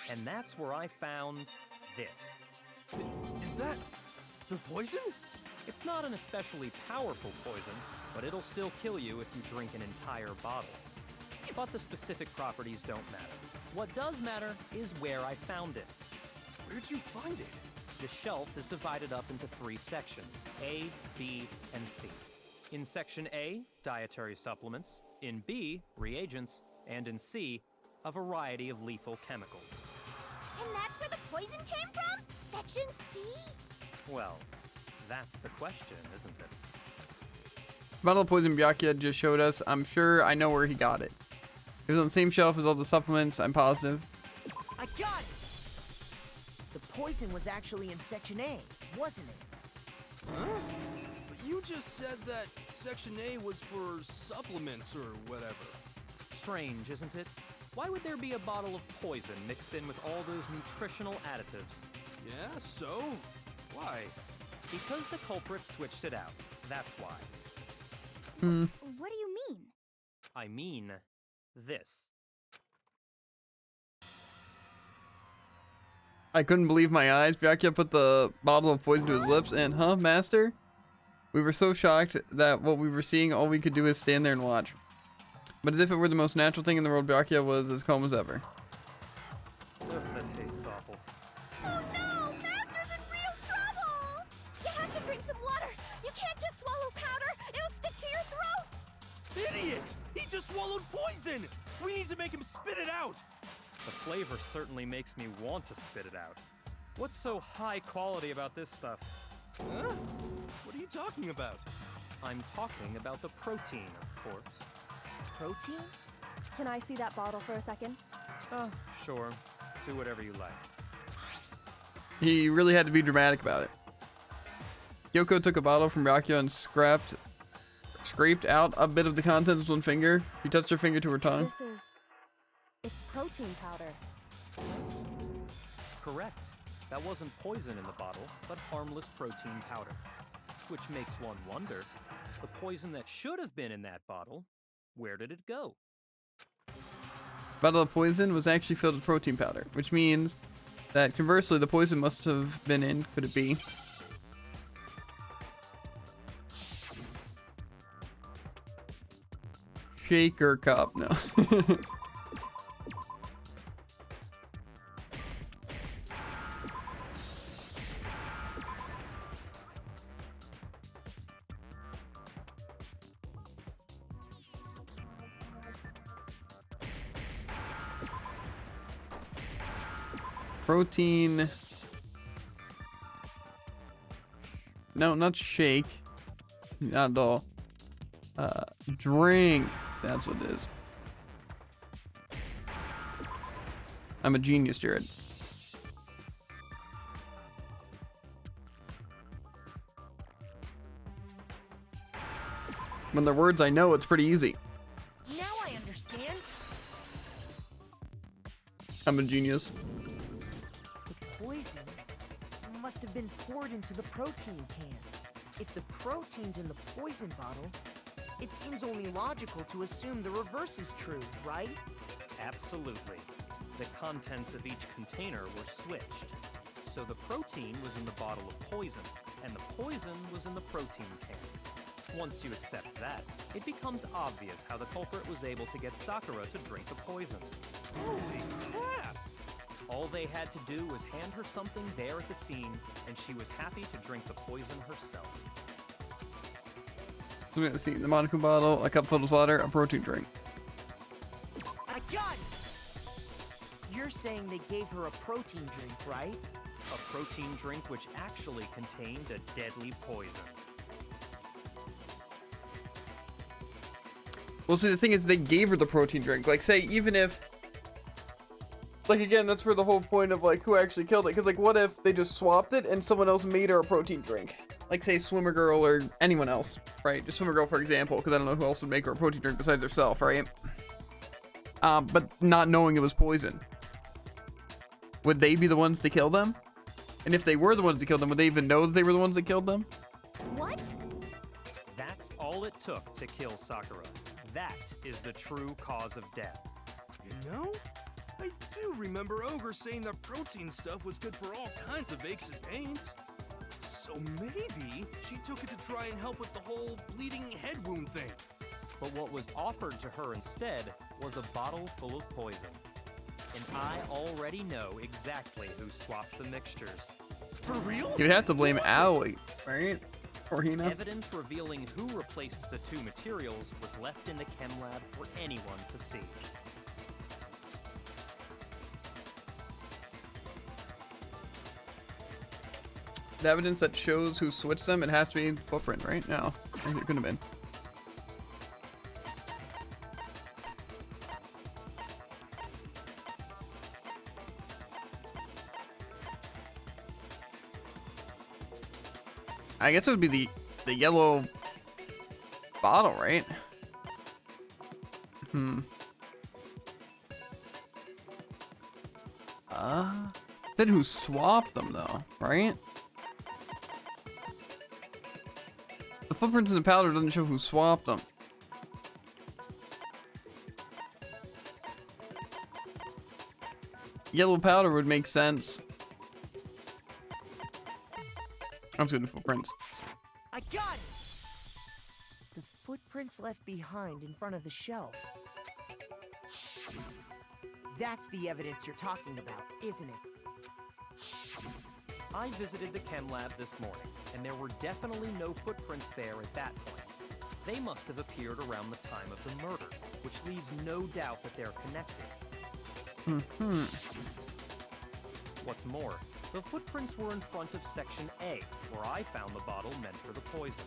And that's where I found this. Is that the poison? It's not an especially powerful poison, but it'll still kill you if you drink an entire bottle. But the specific properties don't matter. What does matter is where I found it. Where'd you find it? The shelf is divided up into 3 sections, A, B, and C. In Section A, dietary supplements. In B, reagents. And in C, a variety of lethal chemicals. And that's where the poison came from? Section C? Well, that's the question, isn't it? Bottle of poison Byakuya just showed us. I'm sure I know where he got it. It was on the same shelf as all the supplements, I'm positive. I got it! The poison was actually in Section A, wasn't it? Huh? But you just said that Section A was for supplements or whatever. Strange, isn't it? Why would there be a bottle of poison mixed in with all those nutritional additives? Yeah, so? Why? Because the culprit switched it out. That's why. What do you mean? I mean, this. I couldn't believe my eyes. Byakuya put the bottle of poison to his lips and, huh, master? We were so shocked that what we were seeing, all we could do is stand there and watch. But as if it were the most natural thing in the world, Byakuya was as calm as ever. Ugh, that tastes awful. Oh no! Master's in real trouble! You have to drink some water! You can't just swallow powder! It'll stick to your throat! Idiot! He just swallowed poison! We need to make him spit it out! The flavor certainly makes me want to spit it out. What's so high quality about this stuff? Huh? What are you talking about? I'm talking about the protein, of course. Protein? Can I see that bottle for a second? Sure. Do whatever you like. He really had to be dramatic about it. Kyoko took a bottle from Byakuya and scraped out a bit of the contents with one finger. She touched her finger to her tongue. It's protein powder. Correct. That wasn't poison in the bottle, but harmless protein powder. Which makes one wonder, the poison that should have been in that bottle, where did it go? Bottle of poison was actually filled with protein powder, which means that conversely the poison must have been in, could it be? Shaker cup, no. Protein. No, not shake. Not at all. Drink. That's what it is. I'm a genius, Jared. When they're words I know, it's pretty easy. Now I understand. I'm a genius. The poison must have been poured into the protein can. If the protein's in the poison bottle, it seems only logical to assume the reverse is true, right? Absolutely. The contents of each container were switched. So the protein was in the bottle of poison, and the poison was in the protein can. Once you accept that, it becomes obvious how the culprit was able to get Sakura to drink the poison. Holy crap! All they had to do was hand her something there at the scene, and she was happy to drink the poison herself. Let's see, the Monaco bottle, a cup filled with water, a protein drink. I got it! You're saying they gave her a protein drink, right? A protein drink which actually contained a deadly poison. Well, see, the thing is, they gave her the protein drink. Like, say, even if... Like, again, that's where the whole point of, like, who actually killed it. Because, like, what if they just swapped it and someone else made her a protein drink? Like, say, Swimmer Girl or anyone else, right? Just Swimmer Girl, for example, because I don't know who else would make her a protein drink besides herself, right? But not knowing it was poison. Would they be the ones to kill them? And if they were the ones to kill them, would they even know that they were the ones that killed them? What? That took to kill Sakura. That is the true cause of death. You know, I do remember Ogre saying that protein stuff was good for all kinds of aches and pains. So maybe she took it to try and help with the whole bleeding head wound thing. But what was offered to her instead was a bottle full of poison. And I already know exactly who swapped the mixtures. For real? You'd have to blame Aoi, right? Or Hina. Evidence revealing who replaced the two materials was left in the chem lab for anyone to see. The evidence that shows who switched them, it has to be footprint, right? No. Or it couldn't have been. I guess it would be the yellow bottle, right? Then who swapped them though, right? The footprints in the powder doesn't show who swapped them. Yellow powder would make sense. I'm just gonna do footprints. I got it! The footprints left behind in front of the shelf. That's the evidence you're talking about, isn't it? I visited the chem lab this morning, and there were definitely no footprints there at that point. They must have appeared around the time of the murder, which leaves no doubt that they're connected. What's more, the footprints were in front of Section A, where I found the bottle meant for the poison.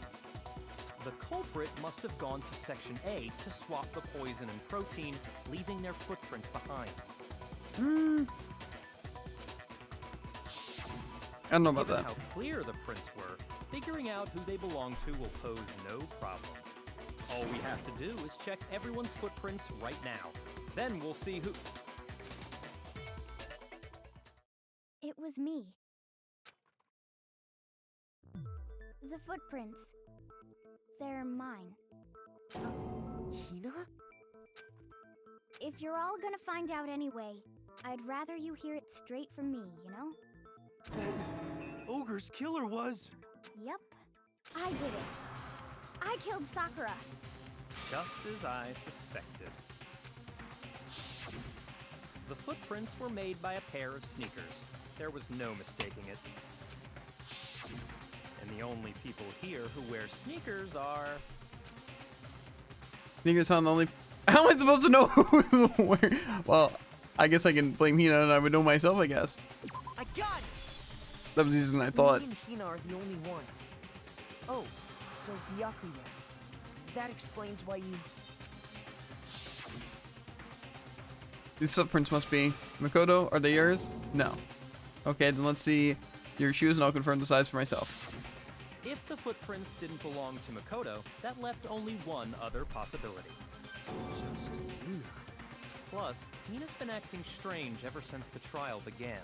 The culprit must have gone to Section A to swap the poison and protein, leaving their footprints behind. I don't know about Given that. how clear the prints were, figuring out who they belong to will pose no problem. All we have to do is check everyone's footprints right now. Then we'll see who... It was me. The footprints. They're mine. Hina? If you're all gonna find out anyway, I'd rather you hear it straight from me, you know? Ogre's killer was... Yep. I did it. I killed Sakura. Just as I suspected. The footprints were made by a pair of sneakers. There was no mistaking it. And the only people here who wear sneakers are... Sneakers on the only... How am I supposed to know where? Well, I guess I can blame Hina and I would know myself, I guess. I got it! That was easier than I thought. Me and Hina are the only ones. Oh, so Byakuya. That explains why you... These footprints must be Makoto. Are they yours? No. Okay, then let's see your shoes and I'll confirm the size for myself. If the footprints didn't belong to Makoto, that left only one other possibility. Just Hina. Plus, Hina's been acting strange ever since the trial began.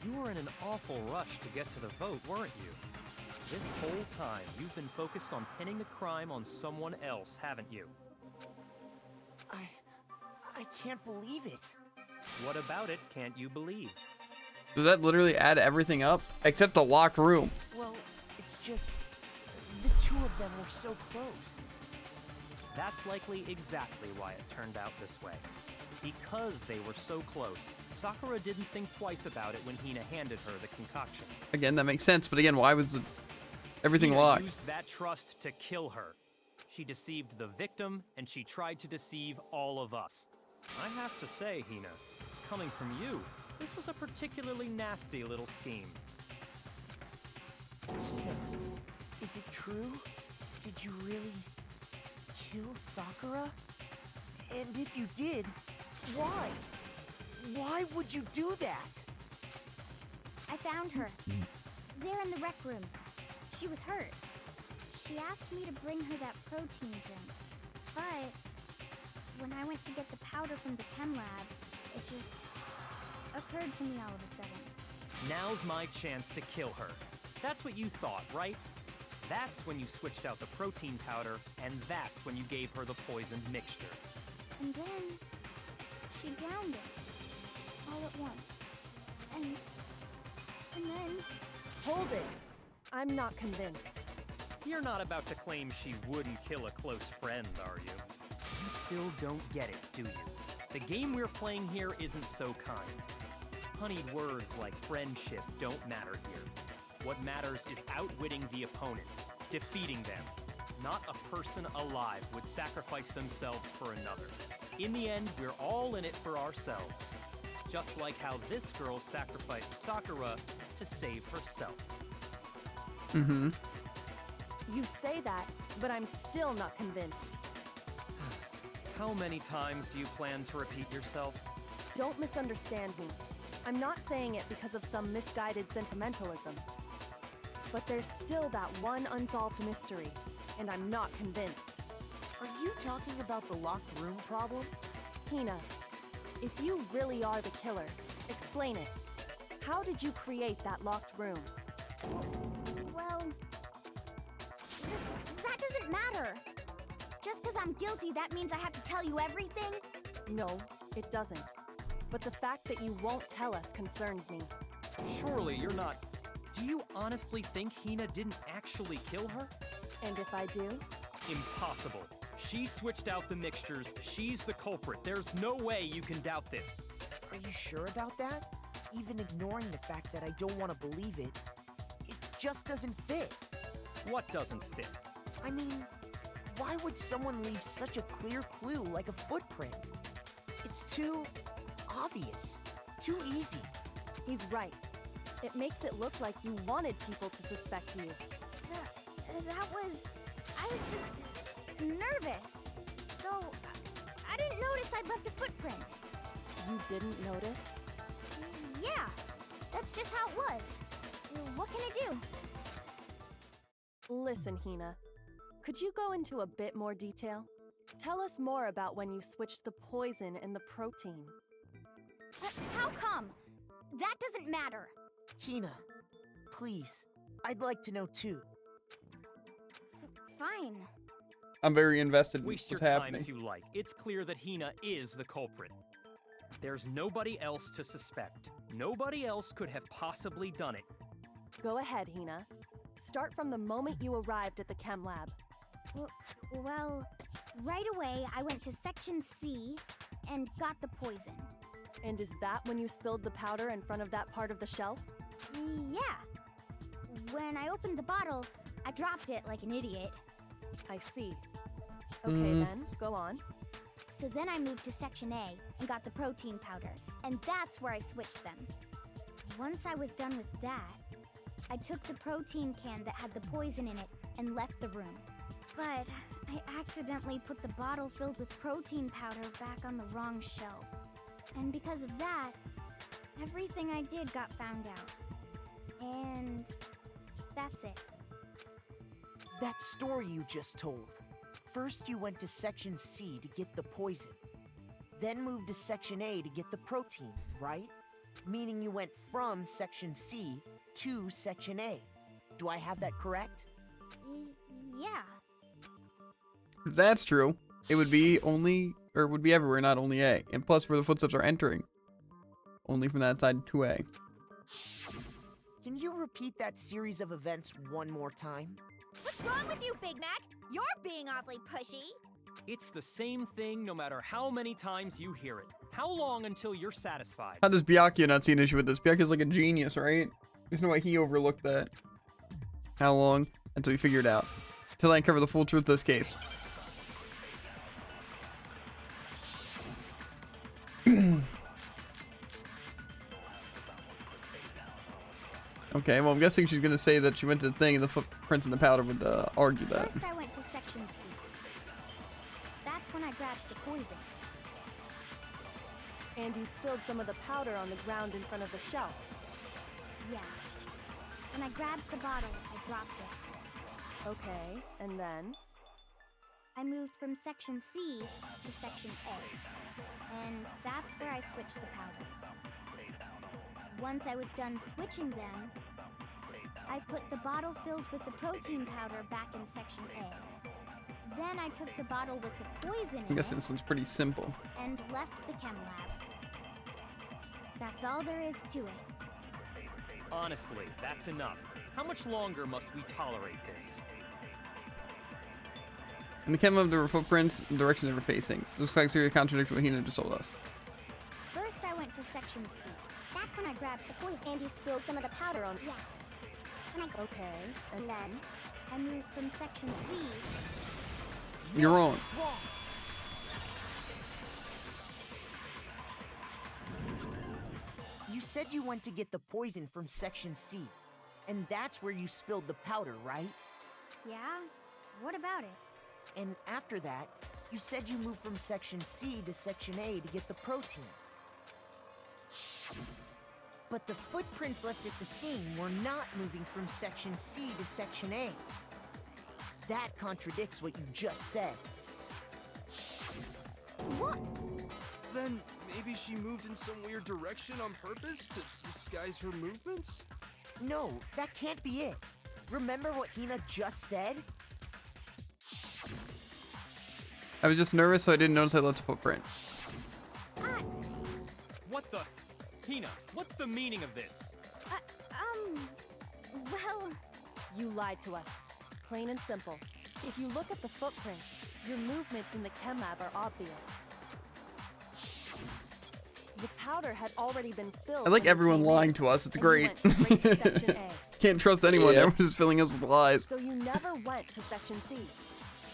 You were in an awful rush to get to the vote, weren't you? This whole time, you've been focused on pinning the crime on someone else, haven't you? I can't believe it. What about it can't you believe? Does that literally add everything up? Except the locked room. Well, it's just... the two of them were so close. That's likely exactly why it turned out this way. Because they were so close, Sakura didn't think twice about it when Hina handed her the concoction. Again, that makes sense, but again, why was everything Hina locked? used that trust to kill her. She deceived the victim, and she tried to deceive all of us. I have to say, Hina, coming from you, this was a particularly nasty little scheme. Hina, is it true? Did you really kill Sakura? And if you did, why? Why would you do that? I found her. There in the rec room. She was hurt. She asked me to bring her that protein drink. But when I went to get the powder from the chem lab, it just occurred to me all of a sudden. Now's my chance to kill her. That's what you thought, right? That's when you switched out the protein powder, and that's when you gave her the poisoned mixture. And then she drowned it all at once. And then Hold it! I'm not convinced. You're not about to claim she wouldn't kill a close friend, are you? You still don't get it, do you? The game we're playing here isn't so kind. Honeyed words like friendship don't matter here. What matters is outwitting the opponent, defeating them. Not a person alive would sacrifice themselves for another. In the end, we're all in it for ourselves. Just like how this girl sacrificed Sakura to save herself. Mm-hmm. You say that, but I'm still not convinced. How many times do you plan to repeat yourself? Don't misunderstand me. I'm not saying it because of some misguided sentimentalism. But there's still that one unsolved mystery, and I'm not convinced. Are you talking about the locked room problem? Hina, if you really are the killer, explain it. How did you create that locked room? well, that doesn't matter. Just because I'm guilty, that means I have to tell you everything? No, it doesn't. But the fact that you won't tell us concerns me. Surely you're not... Do you honestly think Hina didn't actually kill her? And if I do? Impossible. She switched out the mixtures. She's the culprit. There's no way you can doubt this. Are you sure about that? Even ignoring the fact that I don't want to believe it, it just doesn't fit. What doesn't fit? I mean, why would someone leave such a clear clue like a footprint? It's too obvious, too easy. He's right. It makes it look like you wanted people to suspect you. I was just nervous. So, I didn't notice I'd left a footprint. You didn't notice? Yeah, that's just how it was. What can I do? Listen, Hina. Could you go into a bit more detail? Tell us more about when you switched the poison and the protein. How come? That doesn't matter. Hina, please, I'd like to know too. Fine. I'm very invested in Waste your what's time happening. if you like. It's clear that Hina is the culprit. There's nobody else to suspect. Nobody else could have possibly done it. Go ahead, Hina. Start from the moment you arrived at the chem lab. Well, right away I went to Section C and got the poison. And is that when you spilled the powder in front of that part of the shelf? Yeah. When I opened the bottle, I dropped it like an idiot. I see. Okay then, go on. So then I moved to Section A and got the protein powder, and that's where I switched them. Once I was done with that, I took the protein can that had the poison in it and left the room. But I accidentally put the bottle filled with protein powder back on the wrong shelf. And because of that, everything I did got found out. And that's it. That story you just told. First you went to Section C to get the poison. Then moved to Section A to get the protein, right? Meaning you went from Section C to Section A. Do I have that correct? Yeah. If that's true, it would be only, or it would be everywhere, not only A. And plus where the footsteps are entering. Only from that side to A. Can you repeat that series of events one more time? What's wrong with you, Big Mac? You're being awfully pushy. It's the same thing no matter how many times you hear it. How long until you're satisfied? How does Byakuya not see an issue with this? Byakuya's like a genius, right? There's no way he overlooked that. How long until we figure it out? Until I uncover the full truth of this case. Okay, well, I'm guessing she's gonna say that she went to the thing and the footprints in the powder would argue that. First I went to Section C. That's when I grabbed the poison. And you spilled some of the powder on the ground in front of the shelf. Yeah. When I grabbed the bottle, I dropped it. Okay, and then? I moved from Section C to Section A. And that's where I switched the powders. Once I was done switching them, I put the bottle filled with the protein powder back in section A. Then I took the bottle with the poison I'm in guessing it this one's pretty simple. and left the chem lab. That's all there is to it. Honestly, that's enough. How much longer must we tolerate this? In the chem lab, there were footprints in the direction they were facing. Looks like serious contradiction what Hina just told us. First, I went to section C. That's when I grabbed the poison. Andy spilled some of the powder on. Yeah. Okay, And then I moved from section C. You're wrong. You said you went to get the poison from section C, and that's where you spilled the powder, right? Yeah? What about it? And after that, you said you moved from section C to section A to get the protein. But the footprints left at the scene were not moving from section C to section A. That contradicts what you just said. What? Then maybe she moved in some weird direction on purpose to disguise her movements? No, that can't be it. Remember what Hina just said? I was just nervous, so I didn't notice I left a footprint. What the? Hina, what's the meaning of this? Well, you lied to us. Plain and simple. If you look at the footprints, your movements in the chem lab are obvious. The powder had already been spilled. I like when you everyone came lying in, to us. It's and you great. went straight to section A. Can't trust anyone. Yeah. Everyone's just filling us with lies. So you never went to section C.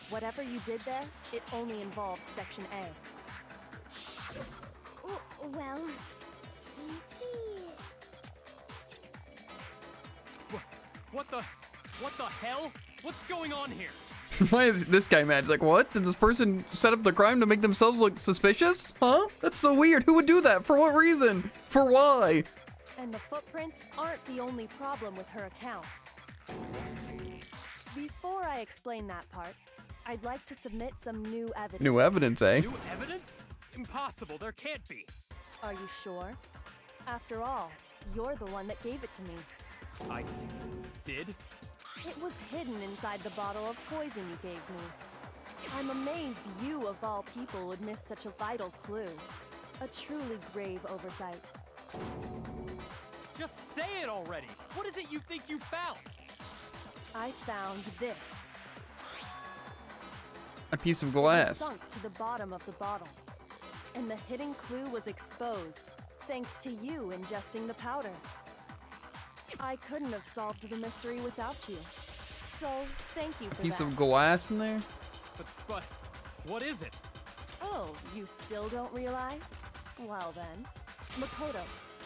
Whatever you did there, it only involved section A. well, you see... What the hell? What's going on here? Why is this guy mad? He's like, what? Did this person set up the crime to make themselves look suspicious? Huh? That's so weird. Who would do that? For what reason? For why? And the footprints aren't the only problem with her account. Before I explain that part, I'd like to submit some new evidence. New evidence, eh? New evidence? Impossible, there can't be. Are you sure? After all, you're the one that gave it to me. I did? It was hidden inside the bottle of poison you gave me. I'm amazed you, of all people, would miss such a vital clue. A truly grave oversight. Just say it already. What is it you think you found? I found this. A piece of It glass. sunk to the bottom of the bottle. And the hidden clue was exposed, thanks to you ingesting the powder. I couldn't have solved the mystery without you. So, thank you for Piece that. of glass in there? But, what is it? Oh, you still don't realize? Well then, Makoto,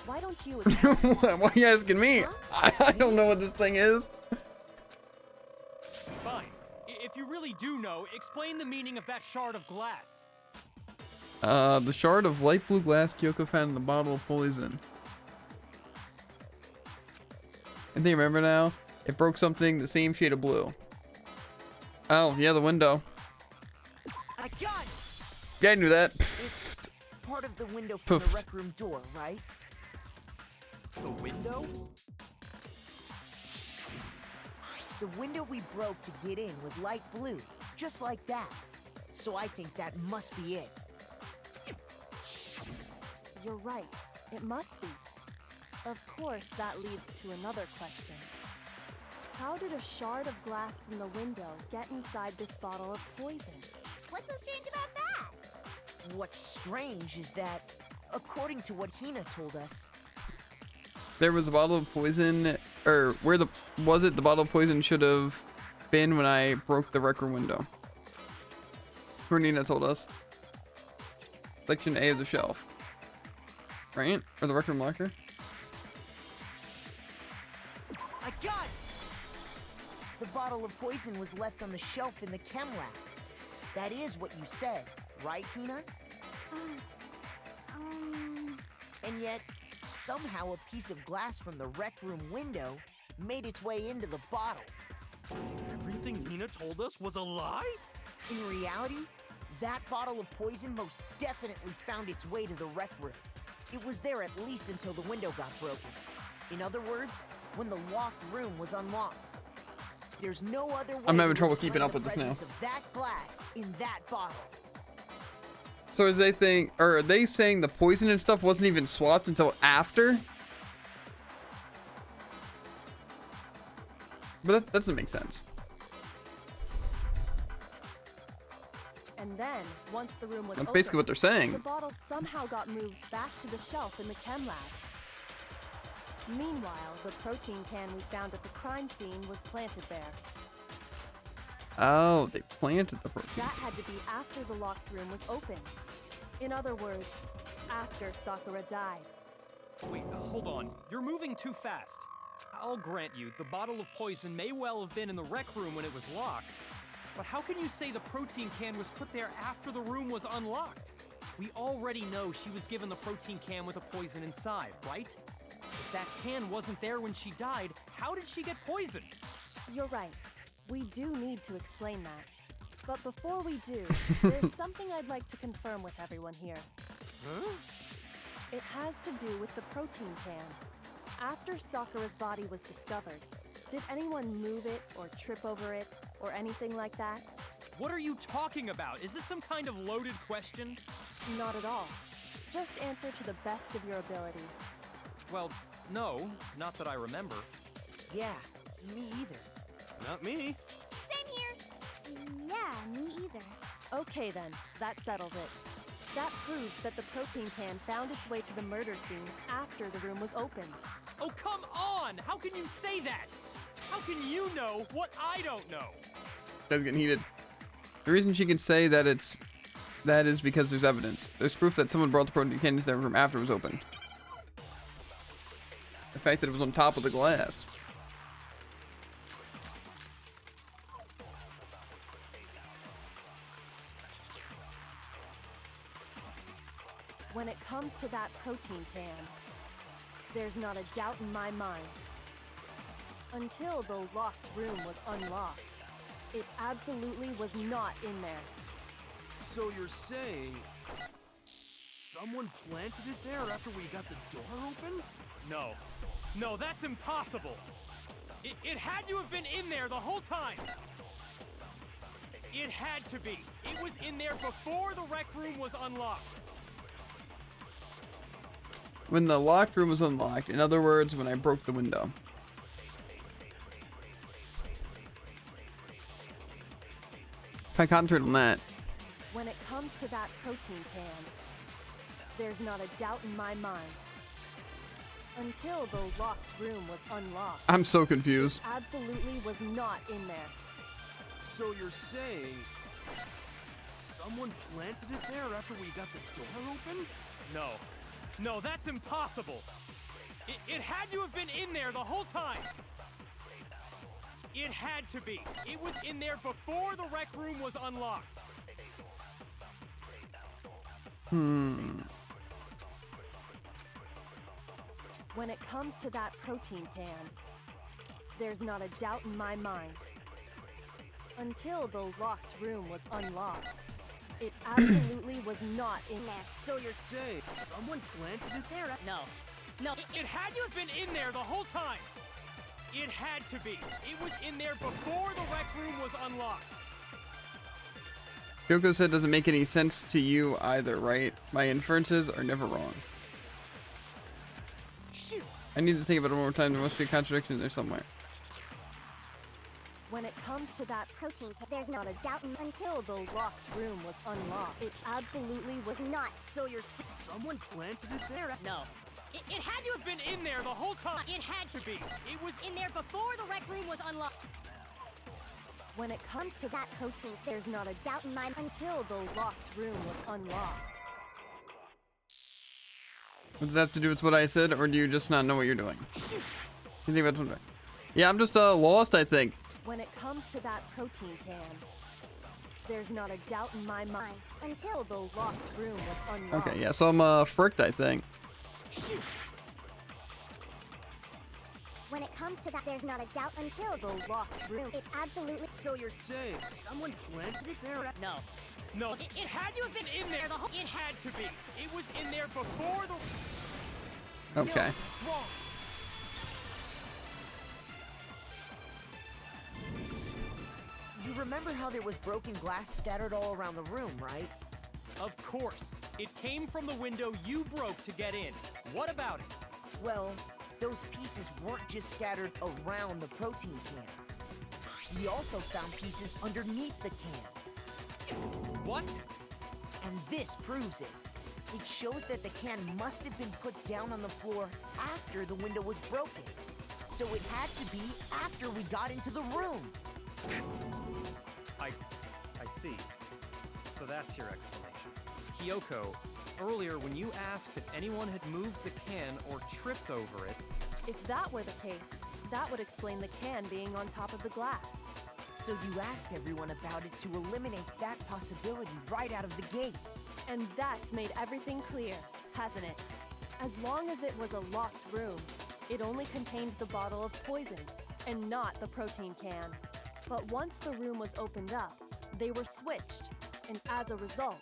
why don't you Why are you asking me? I don't know what this thing is. Fine. If you really do know, explain the meaning of that shard of glass. The shard of light blue glass Kyoko found in the bottle of poison. I think I remember now. It broke something the same shade of blue. Oh, yeah, the window. I got it! Yeah, I knew that. It's part of the window from the Poof. rec room door, right? The window? The window we broke to get in was light blue, just like that. So I think that must be it. You're right. It must be. Of course, that leads to another question. How did a shard of glass from the window get inside this bottle of poison? What's so strange about that? What's strange is that, according to what Hina told us, There was a bottle of poison, or where was it? The bottle of poison should have been when I broke the rec room window. Nina told us. Section A of the shelf. Right? Or the rec room locker? I got it! The bottle of poison was left on the shelf in the chem lab. That is what you said, right, Hina? And yet, somehow a piece of glass from the rec room window made its way into the bottle. Everything Hina told us was a lie? In reality, that bottle of poison most definitely found its way to the rec room. It was there at least until the window got broken. In other words, when the locked room was unlocked. There's no other way I'm having to trouble explain keeping up the with this now. presence of that glass in that bottle. So is they think, or are they saying the poison and stuff wasn't even swapped until after? But that doesn't make sense. And then, once the room was That's open, basically what they're saying. the bottle somehow got moved back to the shelf in the chem lab. Meanwhile, the protein can we found at the crime scene was planted there. Oh, they planted the protein. That had to be after the locked room was opened. In other words, after Sakura died. Wait, hold on. You're moving too fast. I'll grant you, the bottle of poison may well have been in the rec room when it was locked. But how can you say the protein can was put there after the room was unlocked? We already know she was given the protein can with a poison inside, right? If that can wasn't there when she died, how did she get poisoned? You're right. We do need to explain that. But before we do, there's something I'd like to confirm with everyone here. Huh? It has to do with the protein can. After Sakura's body was discovered, did anyone move it or trip over it or anything like that? What are you talking about? Is this some kind of loaded question? Not at all. Just answer to the best of your ability. Well, no, not that I remember. Yeah, me either. Not me. Same here. Yeah, me either. Okay then, that settles it. That proves that the protein can found its way to the murder scene after the room was opened. Oh, come on! How can you say that? How can you know what I don't know? That's getting heated. The reason she can say that is because there's evidence. There's proof that someone brought the protein can into the room after it was opened. The fact that it was on top of the glass. When it comes to that protein can, there's not a doubt in my mind. Until the locked room was unlocked, it absolutely was not in there. So you're saying someone planted it there after we got the door open? No, that's impossible. It had to have been in there the whole time. It had to be. It was in there before the rec room was unlocked. When the locked room was unlocked, in other words, when I broke the window. If I concentrate on that. When it comes to that protein can, there's not a doubt in my mind. Until the locked room was unlocked, I'm so confused. it absolutely was not in there. So you're saying someone planted it there after we got the door open? No, that's impossible. It had to have been in there the whole time. It had to be. It was in there before the rec room was unlocked. When it comes to that protein can, there's not a doubt in my mind. Until the locked room was unlocked, it absolutely was not in there. So you're saying someone planted it there? No, it had to have been in there the whole time. It had to be. It was in there before the rec room was unlocked. Kyoko said doesn't make any sense to you either, right? My inferences are never wrong. Shoot! I need to think about it one more time. There must be a contradiction there somewhere. When it comes to that protein can, there's not a doubt until the locked room was unlocked. It absolutely was not. So you're Someone planted it there? No. It had to have been in there the whole time. It had to be. It was in there before the rec room was unlocked. When it comes to that protein, there's not a doubt in my mind until the locked room was unlocked. What does that have to do with what I said, or do you just not know what you're doing? Shoot! You think about Yeah, I'm just lost, I think. When it comes to that protein can, there's not a doubt in my mind until the locked room was unlocked. Okay, yeah, so I'm fricked, I think. Shoot! When it comes to that, there's not a doubt until The locked room. it absolutely. So you're saying someone planted it there? No. It had to have been in there the whole. It had to be. It was in there before the. Okay. No, that's wrong. You remember how there was broken glass scattered all around the room, right? Of course. It came from the window you broke to get in. What about it? Well, those pieces weren't just scattered around the protein can. We also found pieces underneath the can. What? And this proves it. It shows that the can must have been put down on the floor after the window was broken. So it had to be after we got into the room. I see. So that's your explanation. Kyoko, earlier when you asked if anyone had moved the can or tripped over it... If that were the case, that would explain the can being on top of the glass. So you asked everyone about it to eliminate that possibility right out of the gate. And that's made everything clear, hasn't it? As long as it was a locked room, it only contained the bottle of poison, and not the protein can. But once the room was opened up, they were switched, and as a result,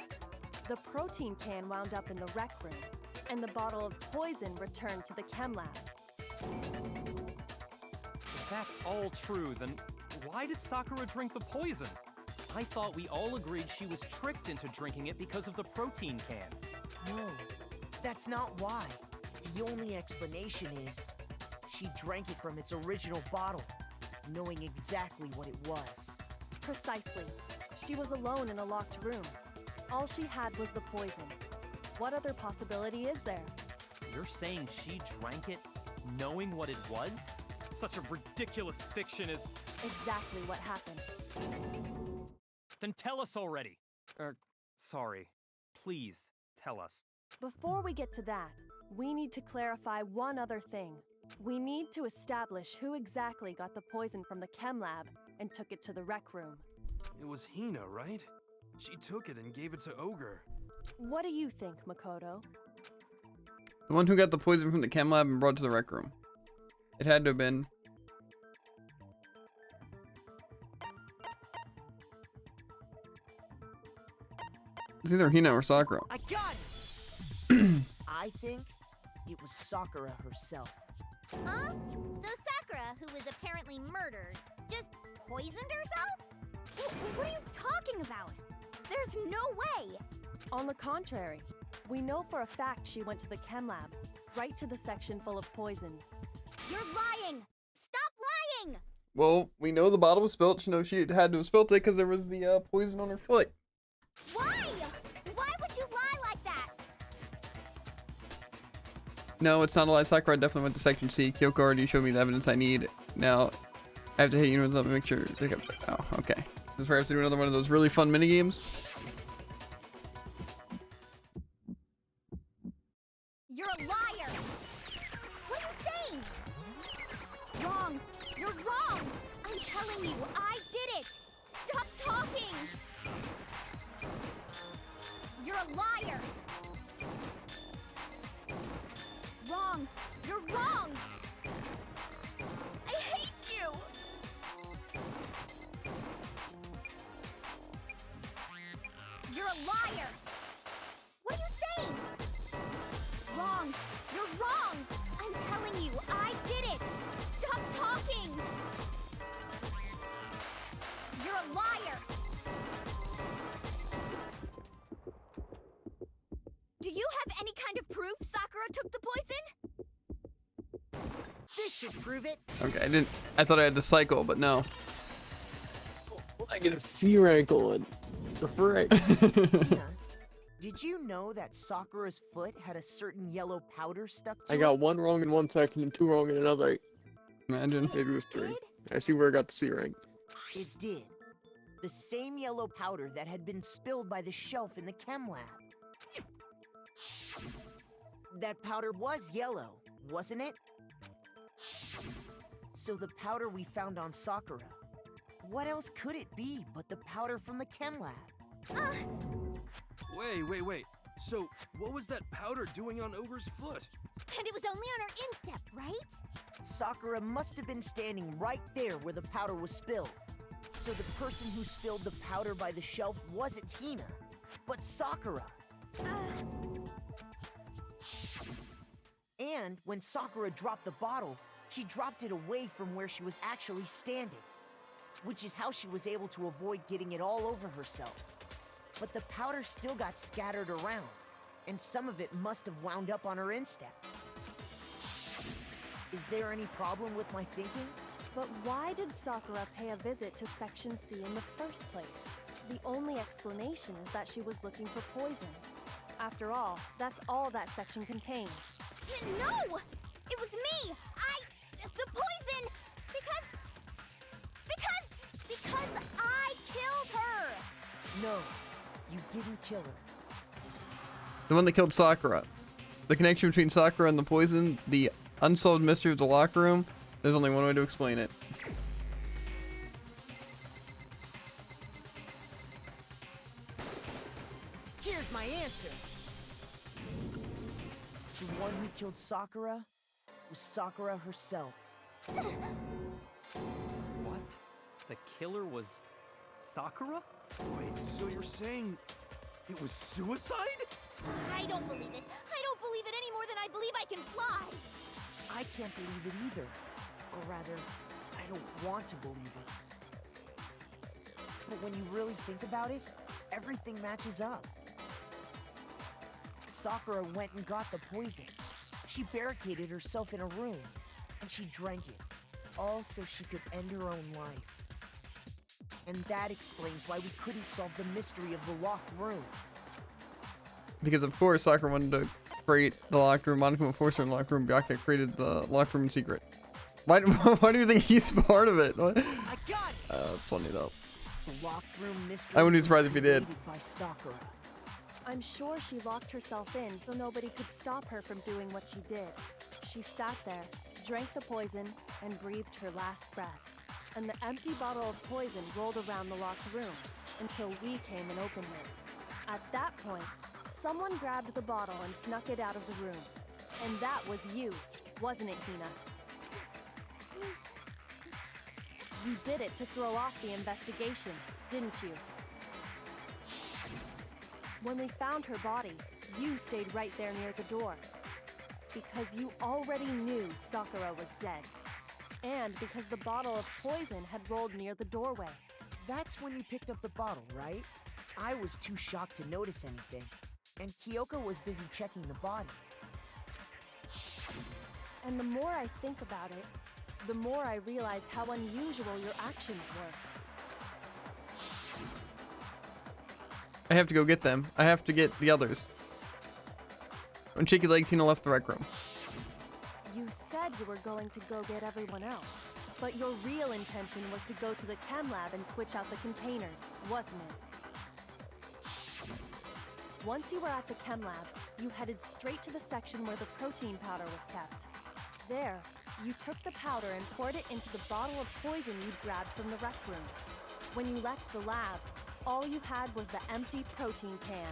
the protein can wound up in the rec room, and the bottle of poison returned to the chem lab. If that's all true, then why did Sakura drink the poison? I thought we all agreed she was tricked into drinking it because of the protein can. No, that's not why. The only explanation is she drank it from its original bottle, knowing exactly what it was. Precisely. She was alone in a locked room. All she had was the poison. What other possibility is there? You're saying she drank it knowing what it was? Such a ridiculous fiction is... Exactly what happened. Then tell us already. Sorry. Please, tell us. Before we get to that, we need to clarify one other thing. We need to establish who exactly got the poison from the chem lab and took it to the rec room. It was Hina, right? She took it and gave it to Ogre. What do you think, Makoto? The one who got the poison from the chem lab and brought to the rec room. It had to have been. It's either Hina or Sakura. I got it! I think it was Sakura herself. Huh? So Sakura, who was apparently murdered, just poisoned herself? What are you talking about? There's no way! On the contrary, we know for a fact she went to the chem lab, right to the section full of poisons. You're lying! Stop lying! Well, we know the bottle was spilt. You know she had to have spilt it because there was the poison on her foot. Why? Why would you lie like that? No, it's not a lie. Sakura definitely went to section C. Kyoko already showed me the evidence I need. Now, I have to hit you with make sure. Oh, okay. This is where I have to do another one of those really fun mini games. You're a liar! What are you saying? Wrong! You're wrong! I'm telling you, I did it! Stop talking! You're a liar! Wrong! You're wrong! I hate you! You're a liar! What are you saying? Wrong! You're wrong! I'm telling you, I did it! Stop talking! You're a liar! Do you have any kind of proof Sakura took the poison? This should prove it. Okay, I thought I had to cycle, but no. I get a C rank on the frick. Hina, did you know that Sakura's foot had a certain yellow powder stuck to I it? got one wrong in 1 second and 2 wrong in another. Imagine. Maybe it was 3. I see where I got the C rank. It did. The same yellow powder that had been spilled by the shelf in the chem lab. That powder was yellow, wasn't it? So the powder we found on Sakura, what else could it be but the powder from the chem lab? Wait. So, what was that powder doing on Ogre's foot? And it was only on her instep, right? Sakura must have been standing right there where the powder was spilled. So the person who spilled the powder by the shelf wasn't Hina, but Sakura. And when Sakura dropped the bottle, she dropped it away from where she was actually standing. which is how she was able to avoid getting it all over herself. But the powder still got scattered around, and some of it must have wound up on her instep. Is there any problem with my thinking? But why did Sakura pay a visit to Section C in the first place? The only explanation is that she was looking for poison. After all, that's all that section contained. No! It was me! The poison! Because I killed her! No, you didn't kill her. The one that killed Sakura. The connection between Sakura and the poison, the unsolved mystery of the locker room. There's only one way to explain it. Here's my answer. The one who killed Sakura was Sakura herself. What? The killer was Sakura? Wait, so you're saying it was suicide? I don't believe it. I don't believe it any more than I believe I can fly. I can't believe it either. Or rather, I don't want to believe it. But when you really think about it, everything matches up. Sakura went and got the poison. She barricaded herself in a room, and she drank it, all so she could end her own life. And that explains why we couldn't solve the mystery of the locked room. Because of course Sakura wanted to create the locked room. Monica forced her in the locked room. Byakuya created the locked room in secret. Why do you think he's part of it? What? I got it! That's funny though. The locked room mystery I wouldn't be was surprised if he did. created by Sakura. I'm sure she locked herself in so nobody could stop her from doing what she did. She sat there, drank the poison, and breathed her last breath. And the empty bottle of poison rolled around the locked room until we came and opened it. At that point, someone grabbed the bottle and snuck it out of the room. And that was you, wasn't it, Hina? You did it to throw off the investigation, didn't you? When we found her body, you stayed right there near the door. Because you already knew Sakura was dead. And because the bottle of poison had rolled near the doorway. That's when you picked up the bottle, right? I was too shocked to notice anything. And Kyoko was busy checking the body. And the more I think about it, the more I realize how unusual your actions were. I have to go get them. I have to get the others. When Shaky Legs Hina left the rec room. You said you were going to go get everyone else, but your real intention was to go to the chem lab and switch out the containers, wasn't it? Once you were at the chem lab, you headed straight to the section where the protein powder was kept. There, you took the powder and poured it into the bottle of poison you'd grabbed from the rec room. When you left the lab, all you had was the empty protein can.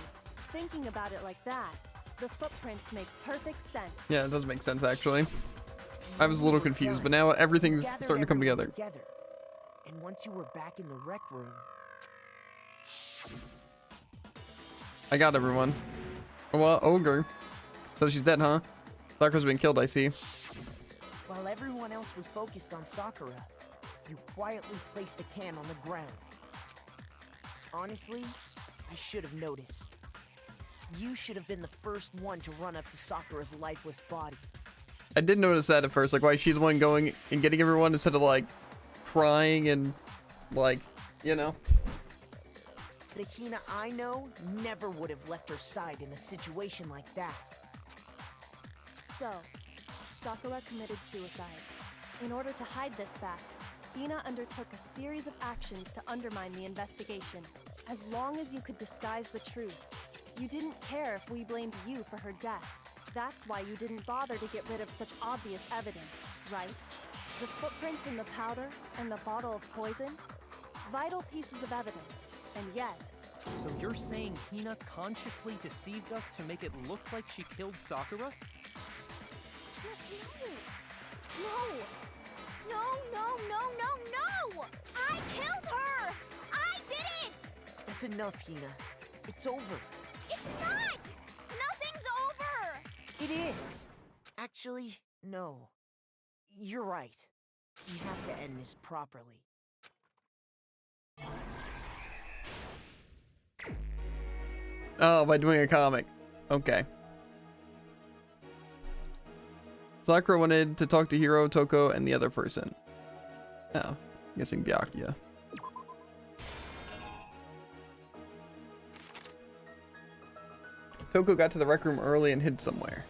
Thinking about it like that, the footprints make perfect sense. Yeah, it does make sense actually. I was a little confused, but now everything's Gathered starting to come everyone together. And once you were back in the rec room, I got everyone. Well, Ogre. So she's dead, huh? Sakura's been killed, I see. while everyone else was focused on Sakura, you quietly placed the can on the ground. Honestly, I should have noticed. You should have been the first one to run up to Sakura's lifeless body. I did notice that at first, like why she's the one going and getting everyone instead of like crying and like, you know. The Hina I know never would have left her side in a situation like that. So, Sakura committed suicide. In order to hide this fact, Hina undertook a series of actions to undermine the investigation. As long as you could disguise the truth, you didn't care if we blamed you for her death. That's why you didn't bother to get rid of such obvious evidence, right? The footprints in the powder and the bottle of poison? Vital pieces of evidence, and yet... So you're saying Hina consciously deceived us to make it look like she killed Sakura? No! I killed her! I did it! That's enough, Hina. It's over. It's not! Nothing's over! It is. Actually, no. You're right. We have to end this properly. Oh, by doing a comic. Okay. Sakura wanted to talk to Hiro, Toko, and the other person. Oh, guessing Byakuya. Toko got to the rec room early and hid somewhere.